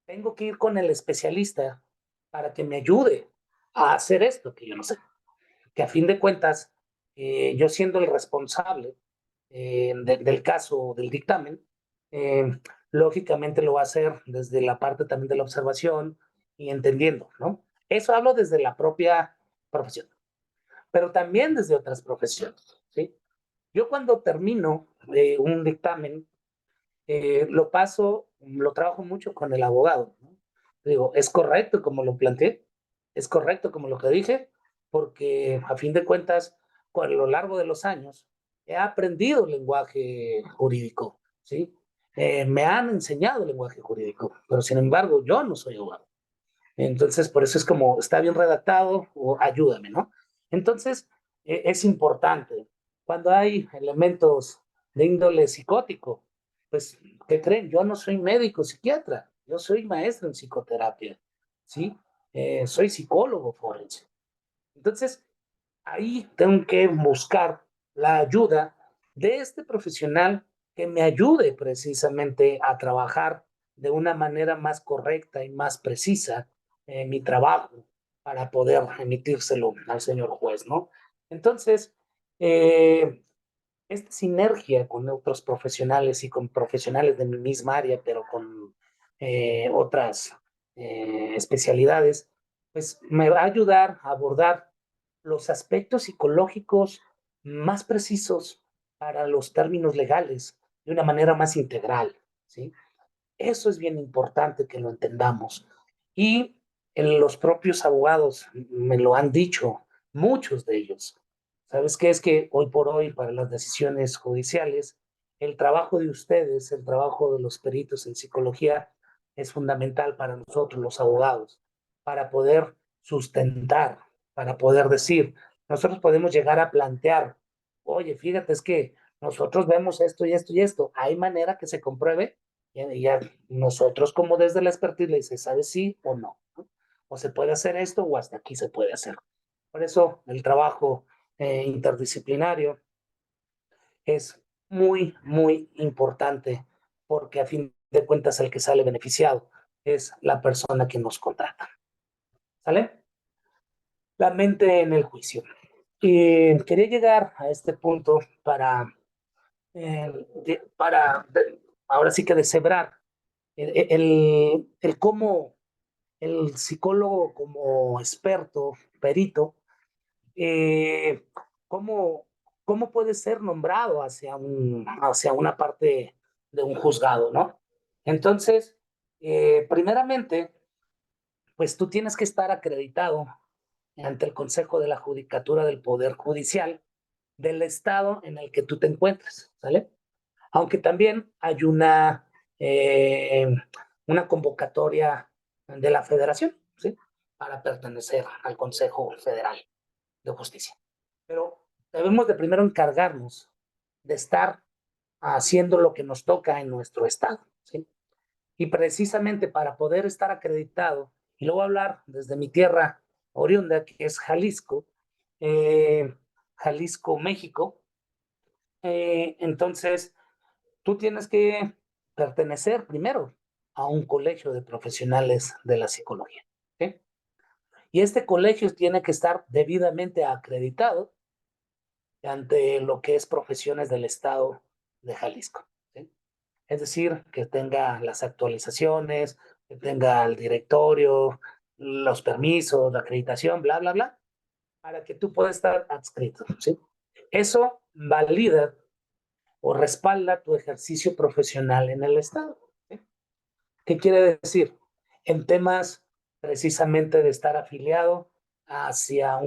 tengo que ir con el especialista para que me ayude a hacer esto que yo no sé, que a fin de cuentas, yo siendo el responsable del caso del dictamen, eh, lógicamente lo va a hacer desde la parte también de la observación y entendiendo, ¿no? Eso hablo desde la propia profesión, pero también desde otras profesiones, ¿sí? Yo cuando termino un dictamen, lo trabajo mucho con el abogado, ¿no? Digo, es correcto como lo planteé, es correcto como lo que dije, porque a fin de cuentas, a lo largo de los años, he aprendido lenguaje jurídico, ¿sí? Me han enseñado lenguaje jurídico, pero sin embargo, yo no soy abogado. Entonces, por eso es como, está bien redactado o ayúdame, ¿no? Entonces, es importante. Cuando hay elementos de índole psicótico, pues, ¿qué creen? Yo no soy médico psiquiatra, yo soy maestro en psicoterapia, ¿sí? Soy psicólogo forense. Entonces, ahí tengo que buscar la ayuda de este profesional que me ayude precisamente a trabajar de una manera más correcta y más precisa mi trabajo para poder emitírselo al señor juez, ¿no? Entonces, eh, esta sinergia con otros profesionales y con profesionales de mi misma área, pero con otras especialidades, pues me va a ayudar a abordar los aspectos psicológicos más precisos para los términos legales de una manera más integral, ¿sí? Eso es bien importante que lo entendamos. Y los propios abogados me lo han dicho, muchos de ellos. ¿Sabes qué? Es que hoy por hoy, para las decisiones judiciales, el trabajo de ustedes, el trabajo de los peritos en psicología, es fundamental para nosotros, los abogados, para poder sustentar, para poder decir, nosotros podemos llegar a plantear, oye, fíjate, es que nosotros vemos esto y esto y esto, ¿hay manera que se compruebe? Y ya nosotros como desde la expertise le dice, ¿sabes sí o no? ¿No? O se puede hacer esto o hasta aquí se puede hacer. Por eso el trabajo interdisciplinario es muy, muy importante porque a fin de cuentas el que sale beneficiado es la persona que nos contrata. ¿Sale? La mente en el juicio. Y quería llegar a este punto para ahora sí que deshebrar el cómo el psicólogo como experto, perito, eh, cómo, cómo puede ser nombrado hacia una parte de un juzgado, ¿no? Entonces, primeramente, pues tú tienes que estar acreditado ante el Consejo de la Judicatura del Poder Judicial del estado en el que tú te encuentres, ¿sale? Aunque también hay eh, una convocatoria de la Federación, ¿sí? Para pertenecer al Consejo Federal de Justicia. Pero debemos de primero encargarnos de estar haciendo lo que nos toca en nuestro estado, ¿sí? Y precisamente para poder estar acreditado, y luego hablar desde mi tierra oriunda, que es Jalisco, eh, Jalisco, México, entonces tú tienes que pertenecer primero a un colegio de profesionales de la psicología, ¿sí? Y este colegio tiene que estar debidamente acreditado ante lo que es profesiones del estado de Jalisco, ¿sí? Es decir, que tenga las actualizaciones, que tenga el directorio, los permisos, la acreditación, bla, bla, bla, para que tú puedas estar adscrito, ¿sí? Eso valida o respalda tu ejercicio profesional en el Estado, ¿sí? ¿Qué quiere decir? En temas precisamente de estar afiliado hacia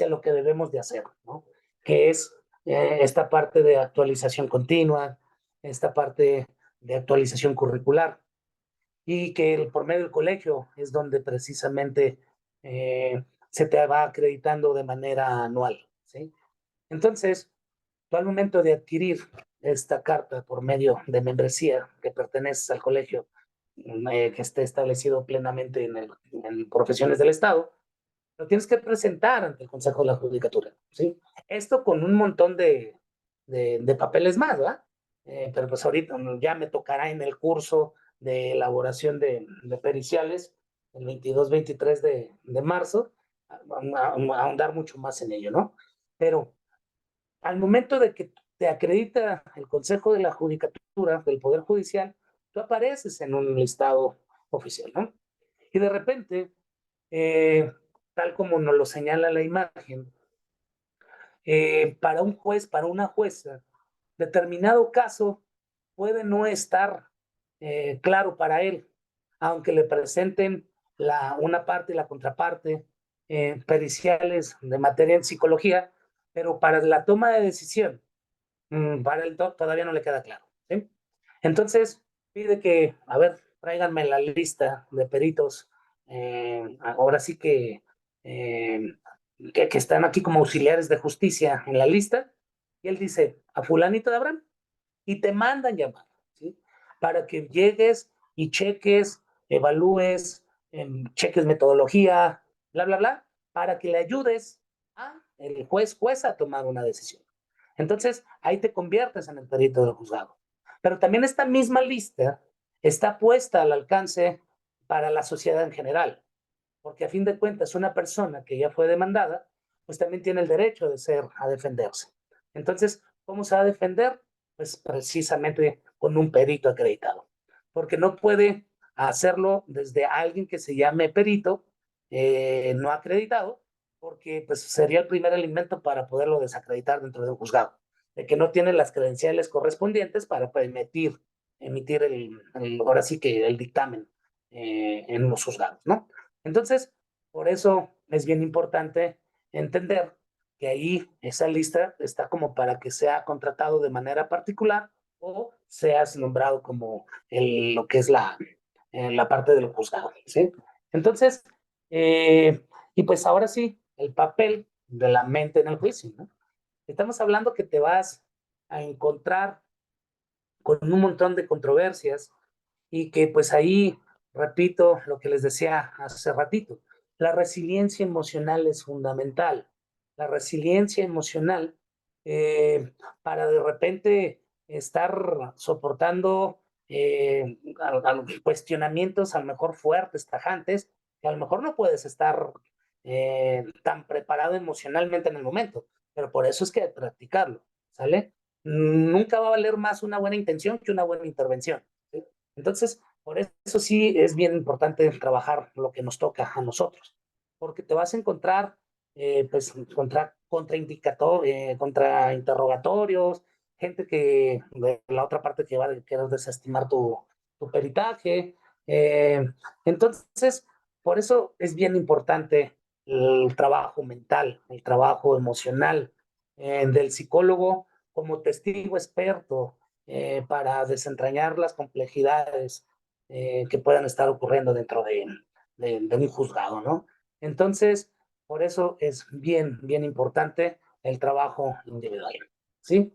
lo que debemos de hacer, ¿no? Que es esta parte de actualización continua, esta parte de actualización curricular, y que por medio del colegio es donde precisamente se te va acreditando de manera anual, ¿sí? Entonces, tú al momento de adquirir esta carta por medio de membresía que perteneces al colegio, que esté establecido plenamente en profesiones del Estado, lo tienes que presentar ante el Consejo de la Judicatura, ¿sí? Esto con un montón de papeles más, ¿verdad? Pero pues ahorita ya me tocará en el curso de elaboración de periciales, el 22-23 de marzo, ahondar mucho más en ello, ¿no? Pero al momento de que te acredita el Consejo de la Judicatura del Poder Judicial, tú apareces en un listado oficial, ¿no? Y de repente, eh, tal como nos lo señala la imagen, para un juez, para una jueza, determinado caso puede no estar claro para él, aunque le presenten una parte y la contraparte, periciales de materia en psicología, pero para la toma de decisión para el doc todavía no le queda claro, ¿sí? Entonces, pide que, a ver, tráiganme la lista de peritos, ahora sí eh, que están aquí como auxiliares de justicia en la lista, y él dice, a fulanito de Abraham, y te mandan llamar, ¿sí? Para que llegues y cheques, evalúes, cheques metodología, bla, bla, bla, para que le ayudes a el juez a tomar una decisión. Entonces, ahí te conviertes en el perito del juzgado. Pero también esta misma lista está puesta al alcance para la sociedad en general, porque a fin de cuentas una persona que ya fue demandada, pues también tiene el derecho a defenderse. Entonces, ¿cómo se va a defender? Pues precisamente con un perito acreditado, porque no puede hacerlo desde alguien que se llame perito no acreditado, porque pues sería el primer elemento para poderlo desacreditar dentro de un juzgado, de que no tiene las credenciales correspondientes para emitir ahora sí que el dictamen en los juzgados, ¿no? Entonces, por eso es bien importante entender que ahí esa lista está como para que sea contratado de manera particular o seas nombrado como lo que es la parte del juzgado, ¿sí? Entonces, y pues ahora sí, el papel de la mente en el juicio, ¿no? Estamos hablando que te vas a encontrar con un montón de controversias y que pues ahí, repito lo que les decía hace ratito, la resiliencia emocional es fundamental. La resiliencia emocional para de repente estar soportando cuestionamientos a lo mejor fuertes, tajantes, que a lo mejor no puedes estar tan preparado emocionalmente en el momento, pero por eso es que hay que practicarlo, ¿sale? nunca va a valer más una buena intención que una buena intervención, ¿sí? Entonces, por eso sí es bien importante trabajar lo que nos toca a nosotros, porque te vas a encontrar pues contra interrogatorios, gente que de la otra parte que va a querer desestimar tu peritaje. eh, entonces, por eso es bien importante el trabajo mental, el trabajo emocional del psicólogo como testigo experto para desentrañar las complejidades que puedan estar ocurriendo dentro de un juzgado, ¿no? Entonces, por eso es bien, bien importante el trabajo individual, ¿sí?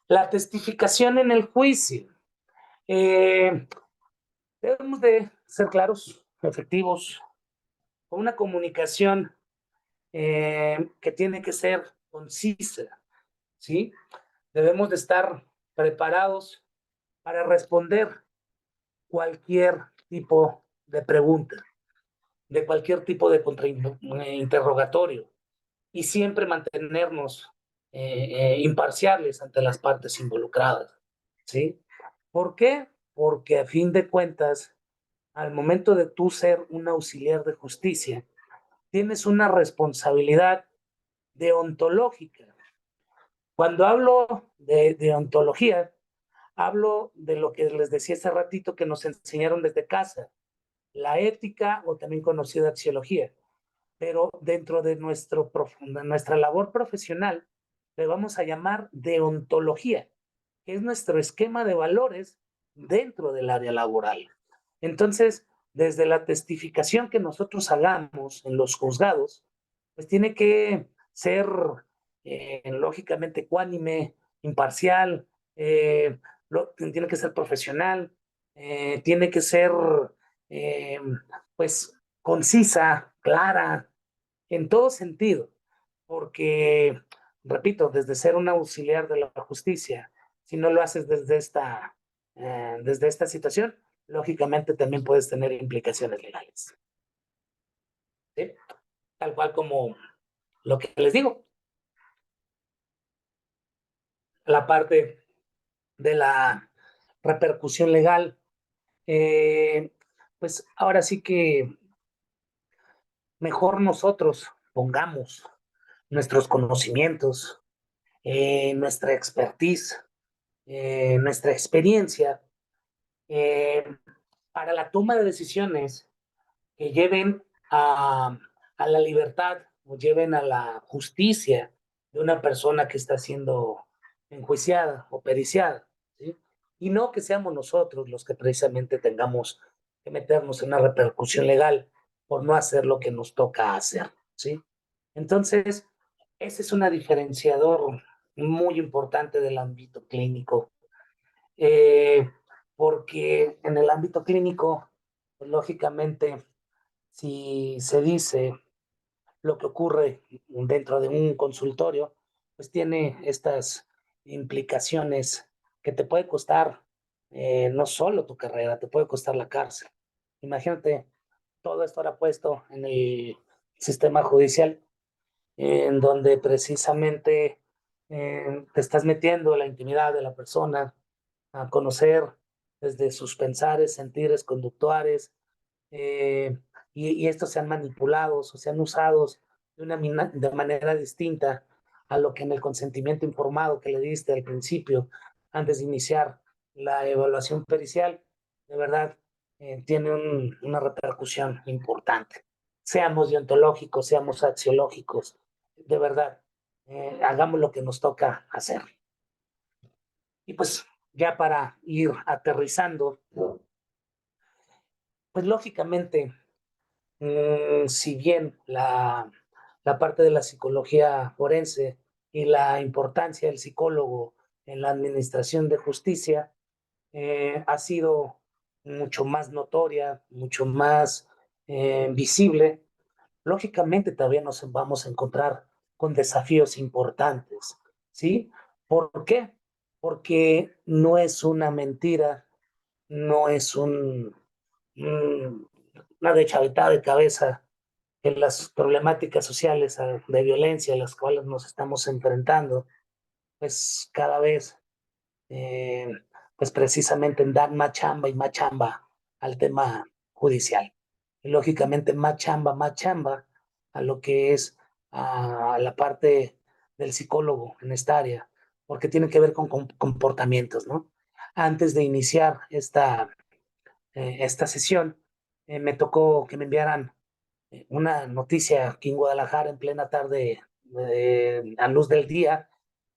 La testificación en el juicio. Eh, Debemos de ser claros, efectivos, con una comunicación que tiene que ser concisa, ¿sí? Debemos de estar preparados para responder cualquier tipo de pregunta, de cualquier tipo de interrogatorio y siempre mantenernos imparciales ante las partes involucradas, ¿sí? ¿Por qué? Porque a fin de cuentas, al momento de tú ser un auxiliar de justicia, tienes una responsabilidad deontológica. Cuando hablo de ontología, hablo de lo que les decía hace ratito que nos enseñaron desde casa, la ética o también conocida axiología. Pero dentro de nuestra labor profesional, le vamos a llamar deontología, que es nuestro esquema de valores dentro del área laboral. Entonces, desde la testificación que nosotros hagamos en los juzgados, pues tiene que ser lógicamente ecuánime, imparcial, tiene que ser profesional, tiene que ser eh, pues concisa, clara, en todo sentido, porque, repito, desde ser un auxiliar de la justicia, si no lo haces desde esta situación, lógicamente también puedes tener implicaciones legales, ¿sí? Tal cual como lo que les digo, la parte de la repercusión legal, eh, pues ahora sí que mejor nosotros pongamos nuestros conocimientos, nuestra expertise, nuestra experiencia eh, para la toma de decisiones que lleven a la libertad o lleven a la justicia de una persona que está siendo enjuiciada o periciada, ¿sí? Y no que seamos nosotros los que precisamente tengamos que meternos en una repercusión legal por no hacer lo que nos toca hacer, ¿sí? Entonces, ese es un diferenciador muy importante del ámbito clínico, eh, porque en el ámbito clínico, pues, lógicamente, si se dice lo que ocurre dentro de un consultorio, pues tiene estas implicaciones que te puede costar no solo tu carrera, te puede costar la cárcel. Imagínate todo esto ahora puesto en el sistema judicial, en donde precisamente te estás metiendo en la intimidad de la persona, a conocer desde sus pensares, sentires, conductuares, eh, y estos sean manipulados o sean usados de manera distinta a lo que en el consentimiento informado que le diste al principio, antes de iniciar la evaluación pericial, de verdad tiene una repercusión importante. Seamos deontológicos, seamos axiológicos, de verdad, hagamos lo que nos toca hacer. Y pues ya para ir aterrizando, pues lógicamente, si bien la parte de la psicología forense y la importancia del psicólogo en la administración de justicia ha sido mucho más notoria, mucho más visible, lógicamente todavía nos vamos a encontrar con desafíos importantes, ¿sí? ¿Por qué? Porque no es una mentira, no es una dechavetada de cabeza en las problemáticas sociales de violencia a las cuales nos estamos enfrentando. pues cada vez, eh, pues precisamente dan más chamba y más chamba al tema judicial. Y lógicamente más chamba a lo que es a la parte del psicólogo en esta área, porque tiene que ver con comportamientos, ¿no? Antes de iniciar esta sesión, me tocó que me enviaran una noticia aquí en Guadalajara en plena tarde, a luz del día,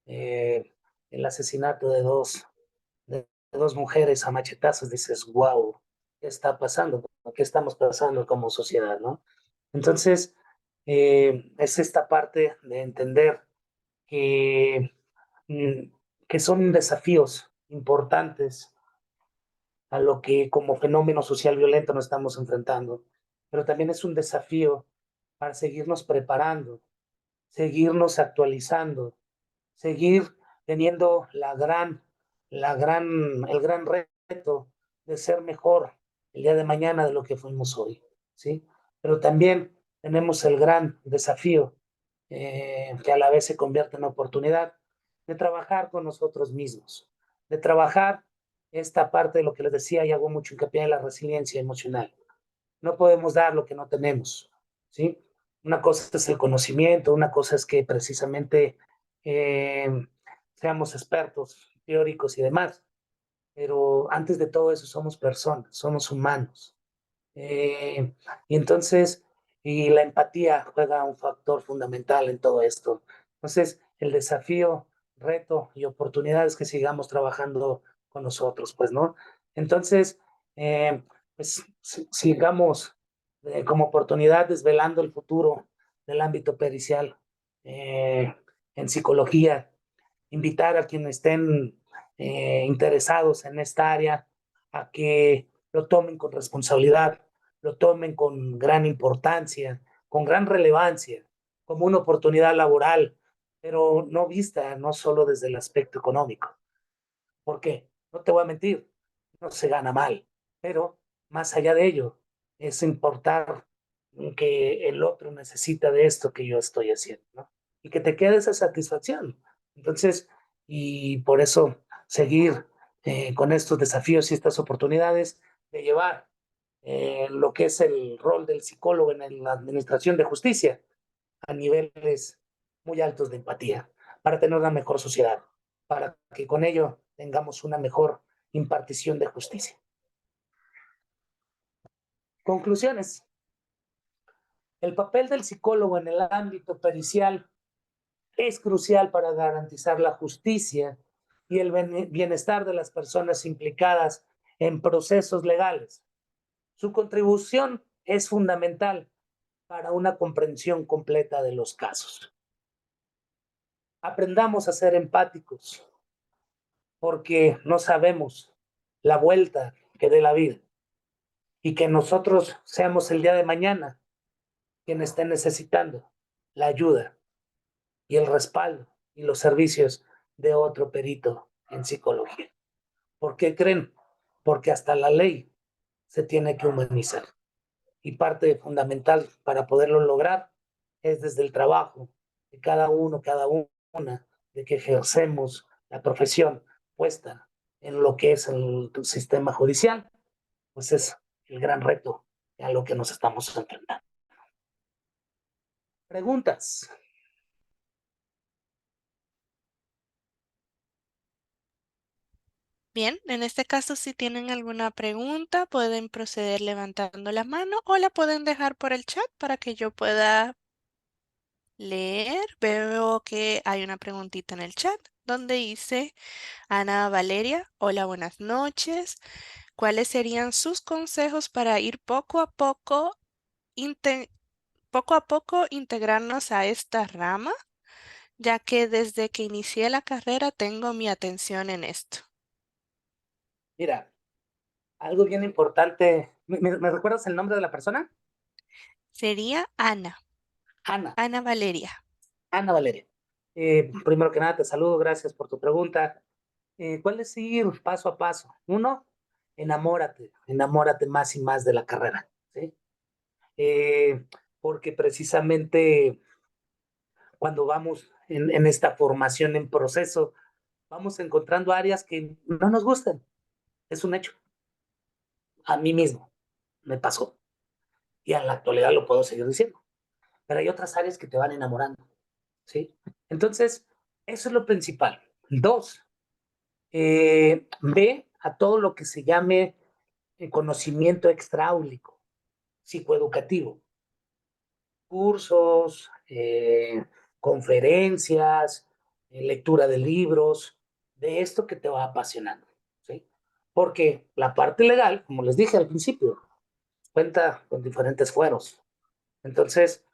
eh, el asesinato de dos mujeres a machetazos. Dices, wow, ¿qué está pasando? ¿Qué estamos pasando como sociedad, no? Entonces, es esta parte de entender que, mm, que son desafíos importantes a lo que como fenómeno social violento nos estamos enfrentando, pero también es un desafío para seguirnos preparando, seguirnos actualizando, seguir teniendo el gran reto de ser mejor el día de mañana de lo que fuimos hoy, ¿sí? Pero también tenemos el gran desafío, que a la vez se convierte en oportunidad, de trabajar con nosotros mismos, de trabajar esta parte de lo que les decía y hago mucho hincapié en la resiliencia emocional. No podemos dar lo que no tenemos, ¿sí? Una cosa es el conocimiento, una cosa es que precisamente eh, seamos expertos, teóricos y demás, pero antes de todo eso somos personas, somos humanos. Eh, y entonces, y la empatía juega un factor fundamental en todo esto. Entonces, el desafío, reto y oportunidad es que sigamos trabajando con nosotros, pues, ¿no? Entonces, eh, pues sigamos como oportunidad desvelando el futuro del ámbito pericial en psicología, invitar a quienes estén interesados en esta área a que lo tomen con responsabilidad, lo tomen con gran importancia, con gran relevancia, como una oportunidad laboral, pero no vista no solo desde el aspecto económico. ¿Por qué? No te voy a mentir, no se gana mal, pero más allá de ello, es importar que el otro necesita de esto que yo estoy haciendo, ¿no? Y que te quede esa satisfacción. Entonces, y por eso seguir con estos desafíos y estas oportunidades de llevar lo que es el rol del psicólogo en la administración de justicia a niveles muy altos de empatía, para tener una mejor sociedad, para que con ello tengamos una mejor impartición de justicia. Conclusiones. El papel del psicólogo en el ámbito pericial es crucial para garantizar la justicia y el bienestar de las personas implicadas en procesos legales. Su contribución es fundamental para una comprensión completa de los casos. Aprendamos a ser empáticos, porque no sabemos la vuelta que dé la vida, y que nosotros seamos el día de mañana quien esté necesitando la ayuda y el respaldo y los servicios de otro perito en psicología. ¿Por qué creen? Porque hasta la ley se tiene que humanizar, y parte fundamental para poderlo lograr es desde el trabajo de cada una, de que ejercemos la profesión puesta en lo que es el sistema judicial, pues es el gran reto a lo que nos estamos enfrentando. Preguntas. Bien, en este caso, si tienen alguna pregunta, pueden proceder levantando la mano o la pueden dejar por el chat para que yo pueda leer. Veo que hay una preguntita en el chat donde dice Ana Valeria, hola, buenas noches. ¿Cuáles serían sus consejos para ir inte- poco a poco integrarnos a esta rama, ya que desde que inicié la carrera tengo mi atención en esto? Mira, algo bien importante. ¿Me recuerdas el nombre de la persona? Sería Ana, Ana. Ana Valeria. Ana Valeria. Primero que nada, te saludo, gracias por tu pregunta. ¿Cuál es ir paso a paso? Uno, enamórate más y más de la carrera, ¿sí? Porque precisamente cuando vamos en esta formación en proceso, vamos encontrando áreas que no nos gustan. Es un hecho. A mí mismo me pasó. Y en la actualidad lo puedo seguir diciendo. Pero hay otras áreas que te van enamorando, ¿sí? Entonces, eso es lo principal. Dos, ve a todo lo que se llame conocimiento extraáulico, psicoeducativo, cursos, conferencias, lectura de libros, de esto que te va apasionando, ¿sí? Porque la parte legal, como les dije al principio, cuenta con diferentes fueros. Entonces,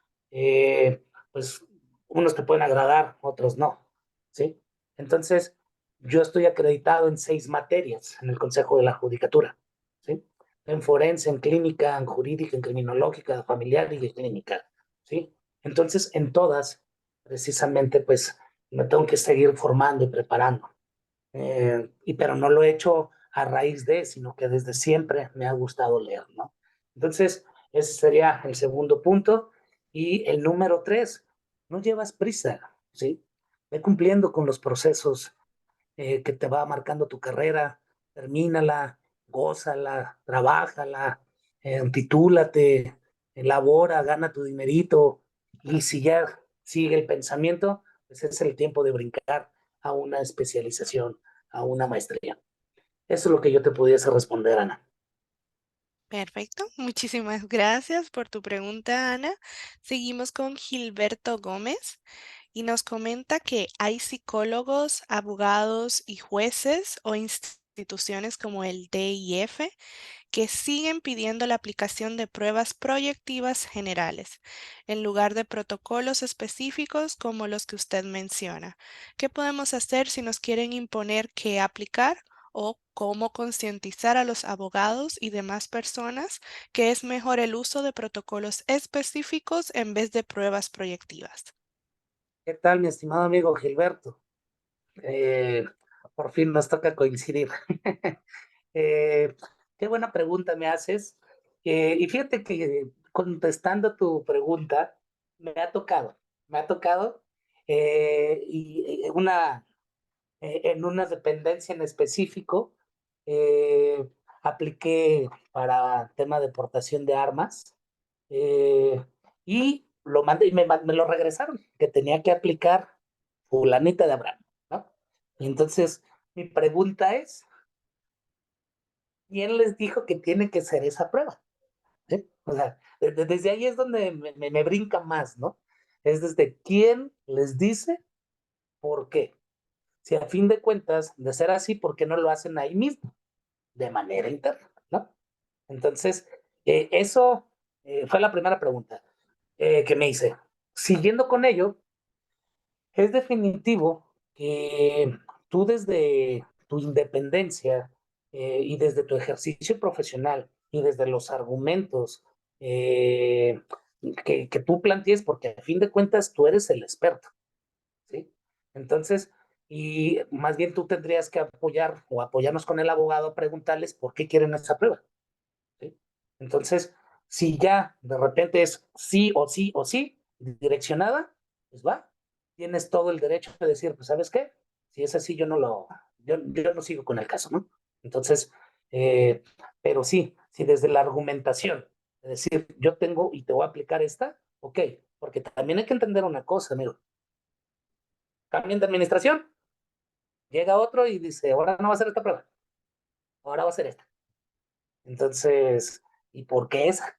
pues unos te pueden agradar, otros no, ¿sí? Entonces, yo estoy acreditado en 6 materias en el Consejo de la Judicatura, ¿sí? En forense, en clínica, en jurídica, en criminológica, familiar y clínica, ¿sí? Entonces, en todas, precisamente, pues me tengo que seguir formando y preparando. Pero no lo he hecho a raíz de, sino que desde siempre me ha gustado leer, ¿no? Entonces, ese sería el segundo punto. Y el número 3, no llevas prisa, ¿sí? Ve cumpliendo con los procesos que te va marcando tu carrera, termínala, gózala, trabájala, titúlate, elabora, gana tu dinerito, y si ya sigue el pensamiento, pues es el tiempo de brincar a una especialización, a una maestría. Eso es lo que yo te pudiese responder, Ana. Perfecto. Muchísimas gracias por tu pregunta, Ana. Seguimos con Gilberto Gómez y nos comenta que hay psicólogos, abogados y jueces o instituciones como el DIF que siguen pidiendo la aplicación de pruebas proyectivas generales, en lugar de protocolos específicos como los que usted menciona. ¿Qué podemos hacer si nos quieren imponer qué aplicar o cómo concientizar a los abogados y demás personas que es mejor el uso de protocolos específicos en vez de pruebas proyectivas? ¿Qué tal, mi estimado amigo Gilberto? Eh, por fin nos toca coincidir. Eh, qué buena pregunta me haces. Y fíjate que contestando tu pregunta, me ha tocado y en una dependencia en específico, eh, apliqué para tema de portación de armas eh, y lo mandé y me lo regresaron, que tenía que aplicar fulanita de Abraham, ¿no? Y entonces mi pregunta es, ¿quién les dijo que tiene que ser esa prueba? ¿Sí? O sea, desde ahí es donde me brinca más, ¿no? Es desde quién les dice por qué. Si a fin de cuentas, de ser así, ¿por qué no lo hacen ahí mismo, de manera interna, ¿no? Entonces, eso fue la primera pregunta que me hice. Siguiendo con ello, es definitivo que tú desde tu independencia y desde tu ejercicio profesional y desde los argumentos eh, que tú plantees, porque a fin de cuentas tú eres el experto, ¿sí? Entonces, y más bien tú tendrías que apoyar o apoyarnos con el abogado a preguntarles por qué quieren esa prueba, ¿sí? Entonces, si ya de repente es sí o sí o sí, direccionada, pues va, tienes todo el derecho de decir, pues, ¿sabes qué? Si es así, yo no sigo con el caso, ¿no? Entonces, eh, pero sí, si desde la argumentación, es decir, yo tengo y te voy a aplicar esta, ok, porque también hay que entender una cosa, amigo, cambian de administración, llega otro y dice, ahora no va a ser esta prueba, ahora va a ser esta. Entonces, ¿y por qué esa?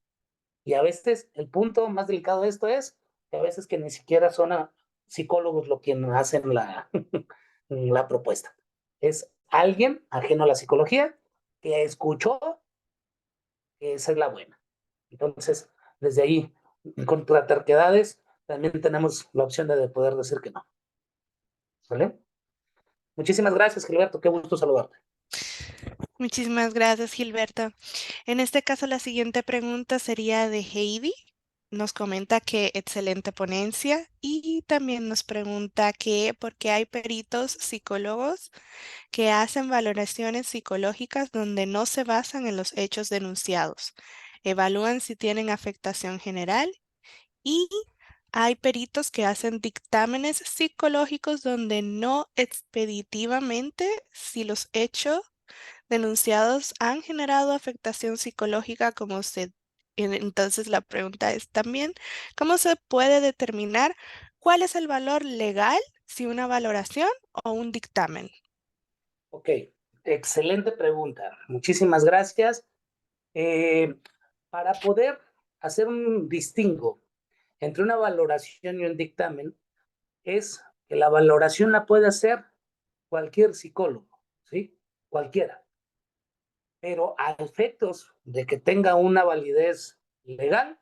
Y a veces el punto más delicado de esto es que a veces que ni siquiera son psicólogos lo quien hacen la propuesta. Es alguien ajeno a la psicología que escuchó que esa es la buena. Entonces, desde ahí, contra terquedades, también tenemos la opción de poder decir que no. ¿Vale? Muchísimas gracias, Gilberto. Qué gusto saludarte. Muchísimas gracias, Gilberto. En este caso, la siguiente pregunta sería de Heidi. Nos comenta que excelente ponencia y también nos pregunta que por qué hay peritos psicólogos que hacen valoraciones psicológicas donde no se basan en los hechos denunciados. Evalúan si tienen afectación general y Hay peritos que hacen dictámenes psicológicos donde no expeditivamente si los hechos denunciados han generado afectación psicológica como se... Entonces la pregunta es también, ¿cómo se puede determinar cuál es el valor legal si una valoración o un dictamen? Ok, excelente pregunta. Muchísimas gracias. Eh, para poder hacer un distingo entre una valoración y un dictamen, es que la valoración la puede hacer cualquier psicólogo, ¿sí? Cualquiera. Pero a efectos de que tenga una validez legal,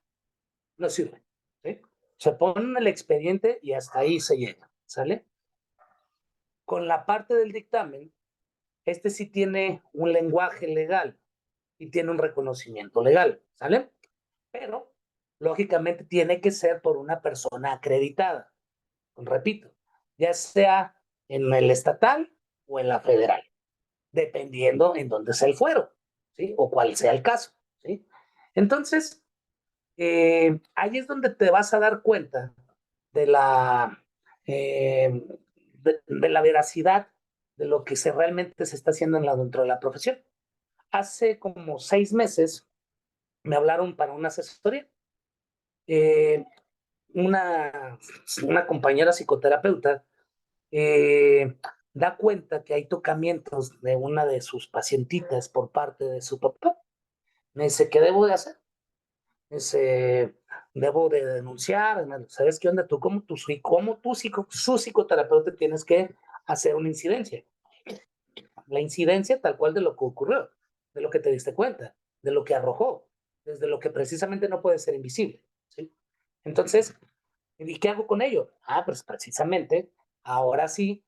no sirve, ¿sí? Se pone en el expediente y hasta ahí se llega, ¿sale? Con la parte del dictamen, este sí tiene un lenguaje legal y tiene un reconocimiento legal, ¿sale? Pero, lógicamente, tiene que ser por una persona acreditada, repito, ya sea en el estatal o en la federal, dependiendo en dónde sea el fuero, ¿sí? O cuál sea el caso, ¿sí? Entonces, ahí es donde te vas a dar cuenta de de la veracidad de lo que realmente se está haciendo dentro de la profesión. Hace como 6 meses me hablaron para una asesoría. Eh, una, una compañera psicoterapeuta eh, da cuenta que hay tocamientos de una de sus pacientitas por parte de su papá. Me dice, ¿qué debo de hacer? Me dice, debo de denunciar. ¿Sabes qué onda? Tú su psicoterapeuta tienes que hacer una incidencia. La incidencia tal cual de lo que ocurrió, de lo que te diste cuenta, de lo que arrojó, desde lo que precisamente no puede ser invisible, ¿sí? Entonces, ¿y qué hago con ello? Ah, pues precisamente, ahora sí,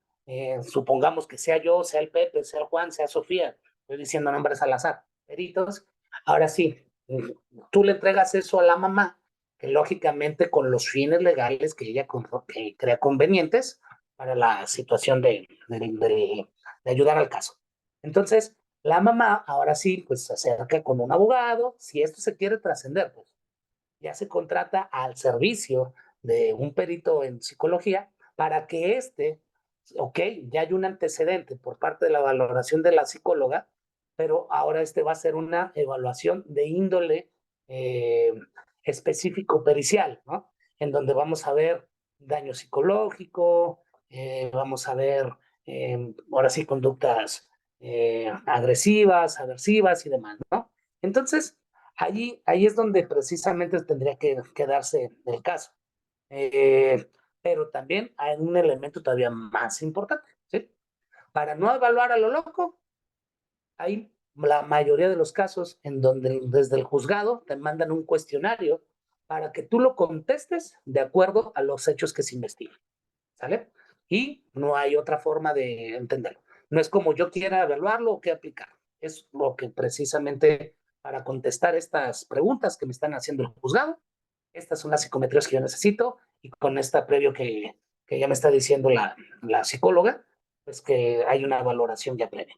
supongamos que sea yo, sea el Pepe, sea el Juan, sea Sofía, estoy diciendo nombres al azar, peritos, ahora sí, tú le entregas eso a la mamá, que lógicamente con los fines legales que ella que crea convenientes para la situación de ayudar al caso. Entonces, la mamá ahora sí, pues se acerca con un abogado, si esto se quiere trascender, pues ya se contrata al servicio de un perito en psicología para que ok, ya hay un antecedente por parte de la valoración de la psicóloga, pero ahora va a ser una evaluación de índole eh, específico pericial, ¿no? En donde vamos a ver daño psicológico, vamos a ver ahora sí conductas agresivas, aversivas y demás, ¿no? Entonces, ahí es donde precisamente tendría que darse el caso. Eh, pero también hay un elemento todavía más importante, ¿sí? Para no evaluar a lo loco, hay la mayoría de los casos en donde desde el juzgado te mandan un cuestionario para que tú lo contestes de acuerdo a los hechos que se investigan, ¿sale? Y no hay otra forma de entenderlo. No es como yo quiera evaluarlo o qué aplicar. Es lo que precisamente para contestar estas preguntas que me están haciendo el juzgado, estas son las psicometrías que yo necesito y con esta previo que ya me está diciendo la psicóloga, pues que hay una valoración ya previa.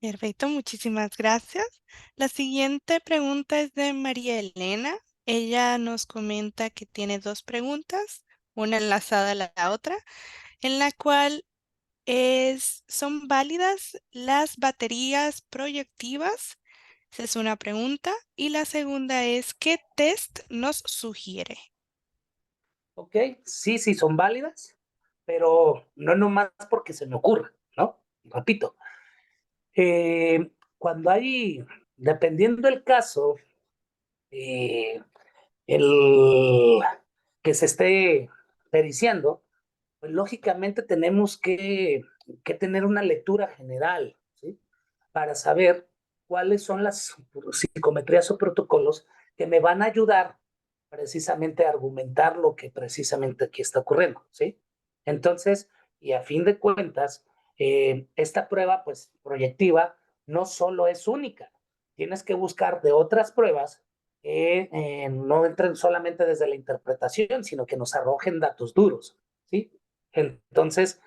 Perfecto, muchísimas gracias. La siguiente pregunta es de María Elena. Ella nos comenta que tiene dos preguntas, una enlazada a la otra, en la cual ¿son válidas las baterías proyectivas? Esa es una pregunta. Y la segunda es, ¿qué test nos sugiere? Ok, sí, sí, son válidas, pero no nomás porque se me ocurra, ¿no? Repito, cuando dependiendo del caso, eh, el que se esté periciando, pues lógicamente tenemos que tener una lectura general, ¿sí? Para saber cuáles son las psicometrías o protocolos que me van a ayudar precisamente a argumentar lo que precisamente aquí está ocurriendo, ¿sí? Entonces, y a fin de cuentas, esta prueba, pues, proyectiva, no solo es única, tienes que buscar de otras pruebas que no entren solamente desde la interpretación, sino que nos arrojen datos duros, ¿sí? Entonces,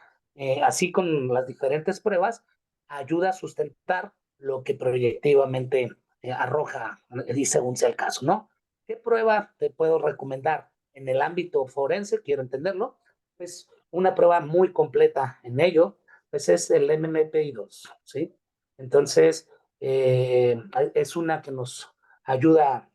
así con las diferentes pruebas, ayuda a sustentar lo que proyectivamente arroja, y según sea el caso, ¿no? ¿Qué prueba te puedo recomendar? En el ámbito forense, quiero entenderlo, pues una prueba muy completa en ello, pues es el MMPI-2, ¿sí? Entonces, es una que nos ayuda,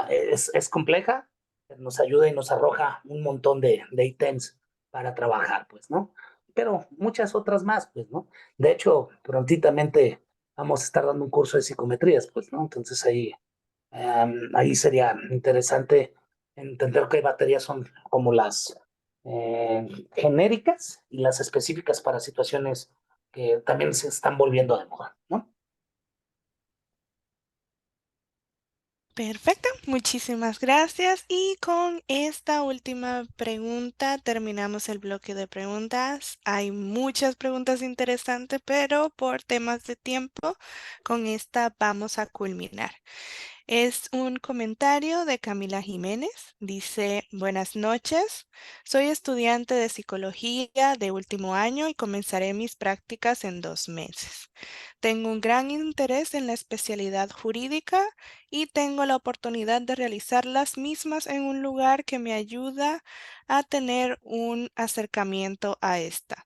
es compleja, nos ayuda y nos arroja un montón de ítems para trabajar, pues, ¿no? Pero muchas otras más, pues, ¿no? De hecho, prontitamente vamos a estar dando un curso de psicometrías, pues, ¿no? Entonces ahí sería interesante entender qué baterías son como las genéricas y las específicas para situaciones que también se están volviendo de moda, ¿no? Perfecto, muchísimas gracias. Y con esta última pregunta terminamos el bloque de preguntas. Hay muchas preguntas interesantes, pero por temas de tiempo, con esta vamos a culminar. Es un comentario de Camila Jiménez. Dice, buenas noches. Soy estudiante de psicología de último año y comenzaré mis prácticas en 2 meses. Tengo un gran interés en la especialidad jurídica y tengo la oportunidad de realizar las mismas en un lugar que me ayuda a tener un acercamiento a esta.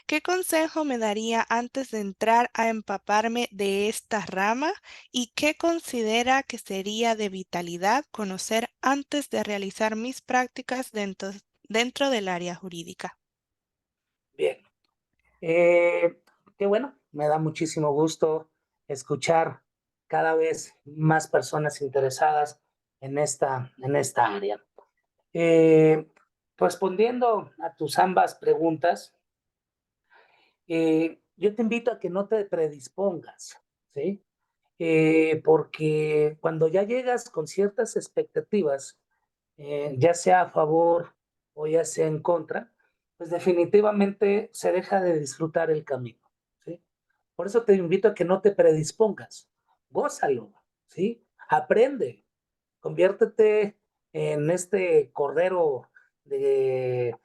¿Qué consejo me daría antes de entrar a empaparme de esta rama y qué considera que sería de vitalidad conocer antes de realizar mis prácticas dentro del área jurídica? Bien, eh, qué bueno, me da muchísimo gusto escuchar cada vez más personas interesadas en esta área. Eh, Respondiendo a tus ambas preguntas, yo te invito a que no te predispongas, ¿sí? Porque cuando ya llegas con ciertas expectativas, ya sea a favor o ya sea en contra, pues definitivamente se deja de disfrutar el camino, ¿sí? Por eso te invito a que no te predispongas, gózalo, ¿sí? Aprende, conviértete en este cordero de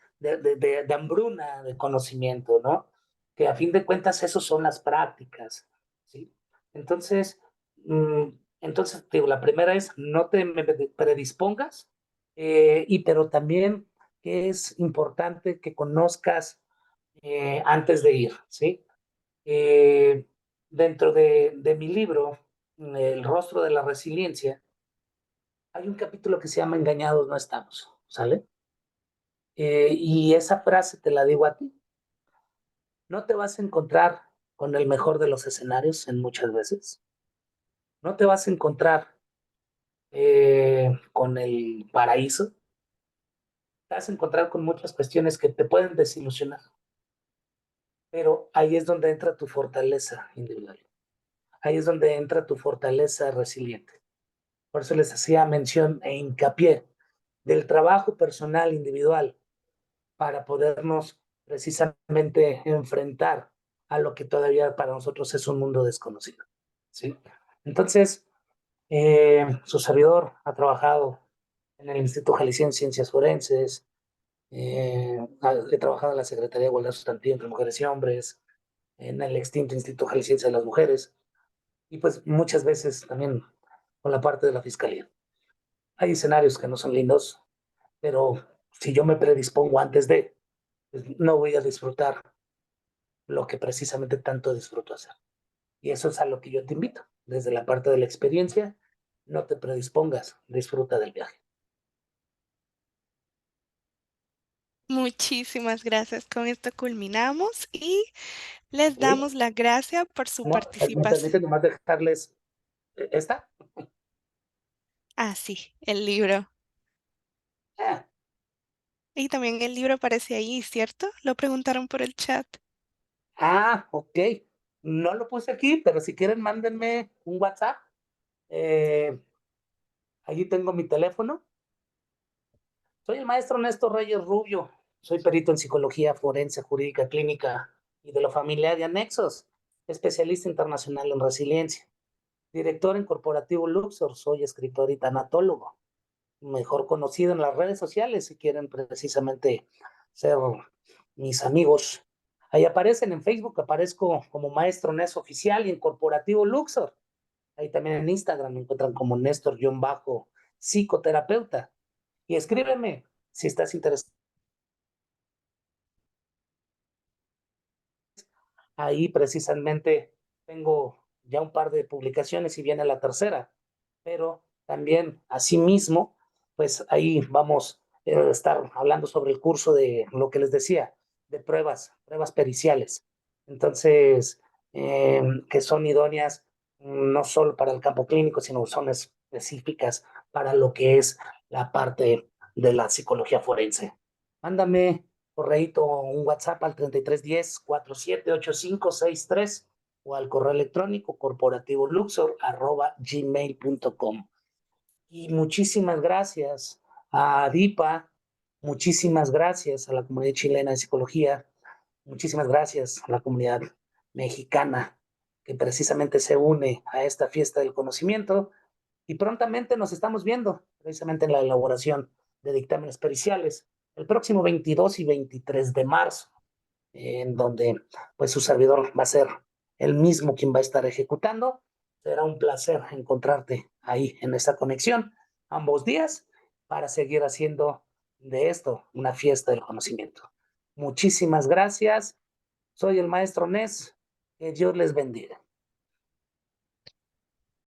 hambruna de conocimiento, ¿no? Que a fin de cuentas eso son las prácticas, ¿sí? Entonces, mm, entonces digo, la primera es no te predispongas, pero también que es importante que conozcas antes de ir, ¿sí? Eh, Dentro de mi libro, El rostro de la resiliencia, hay un capítulo que se llama Engañados no estamos, ¿sale? Y esa frase te la digo a ti. No te vas a encontrar con el mejor de los escenarios en muchas veces. No te vas a encontrar con el paraíso. Te vas a encontrar con muchas cuestiones que te pueden desilusionar. Pero ahí es donde entra tu fortaleza individual. Ahí es donde entra tu fortaleza resiliente. Por eso les hacía mención e hincapié del trabajo personal individual para podernos precisamente enfrentar a lo que todavía para nosotros es un mundo desconocido, ¿sí? Entonces, su servidor ha trabajado en el Instituto Jalisciense de Ciencias Forenses, he trabajado en la Secretaría de Igualdad Sustantiva entre Mujeres y Hombres, en el extinto Instituto Jalisciense de las Mujeres, y pues muchas veces también con la parte de la Fiscalía. Hay escenarios que no son lindos, pero si yo me predispongo antes de, pues no voy a disfrutar lo que precisamente tanto disfruto hacer. Y eso es a lo que yo te invito. Desde la parte de la experiencia, no te predispongas, disfruta del viaje. Muchísimas gracias. Con esto culminamos y les ¿Sí? damos la gracia por su Me participación. permite nomás dejarles esta. Ah, sí, el libro. Ah, Y también el libro aparece ahí, ¿cierto? Lo preguntaron por el chat. ok. No lo puse aquí, pero si quieren, mándenme un WhatsApp. Eh, Allí tengo mi teléfono. Soy el maestro Néstor Reyes Rubio. Soy perito en psicología forense, jurídica, clínica y de lo familiar y anexos. Especialista internacional en resiliencia. Director en Corporativo Luxor. Soy escritor y tanatólogo. Mejor conocido en las redes sociales si quieren precisamente ser mis amigos. Ahí aparecen en Facebook, aparezco como Maestro Nes Oficial y en Corporativo Luxor. Ahí también en Instagram me encuentran como Néstor-Bajo psicoterapeuta. Y escríbeme si estás interesado. Ahí precisamente tengo ya un par de publicaciones y viene la tercera, pero también asimismo, pues ahí vamos a estar hablando sobre el curso de lo que les decía, de pruebas periciales. Entonces, que son idóneas no solo para el campo clínico, sino son específicas para lo que es la parte de la psicología forense. Mándame correíto, un WhatsApp al 3310-478563 o al correo electrónico corporativoluxor@gmail.com. Y muchísimas gracias a DIPA, muchísimas gracias a la comunidad chilena de psicología, muchísimas gracias a la comunidad mexicana que precisamente se une a esta fiesta del conocimiento y prontamente nos estamos viendo precisamente en la elaboración de dictámenes periciales el próximo 22 y 23 de marzo, en donde pues su servidor va a ser el mismo quien va a estar ejecutando. Será un placer encontrarte ahí en esta conexión ambos días para seguir haciendo de esto una fiesta del conocimiento. Muchísimas gracias. Soy el maestro Nes. Que Dios les bendiga.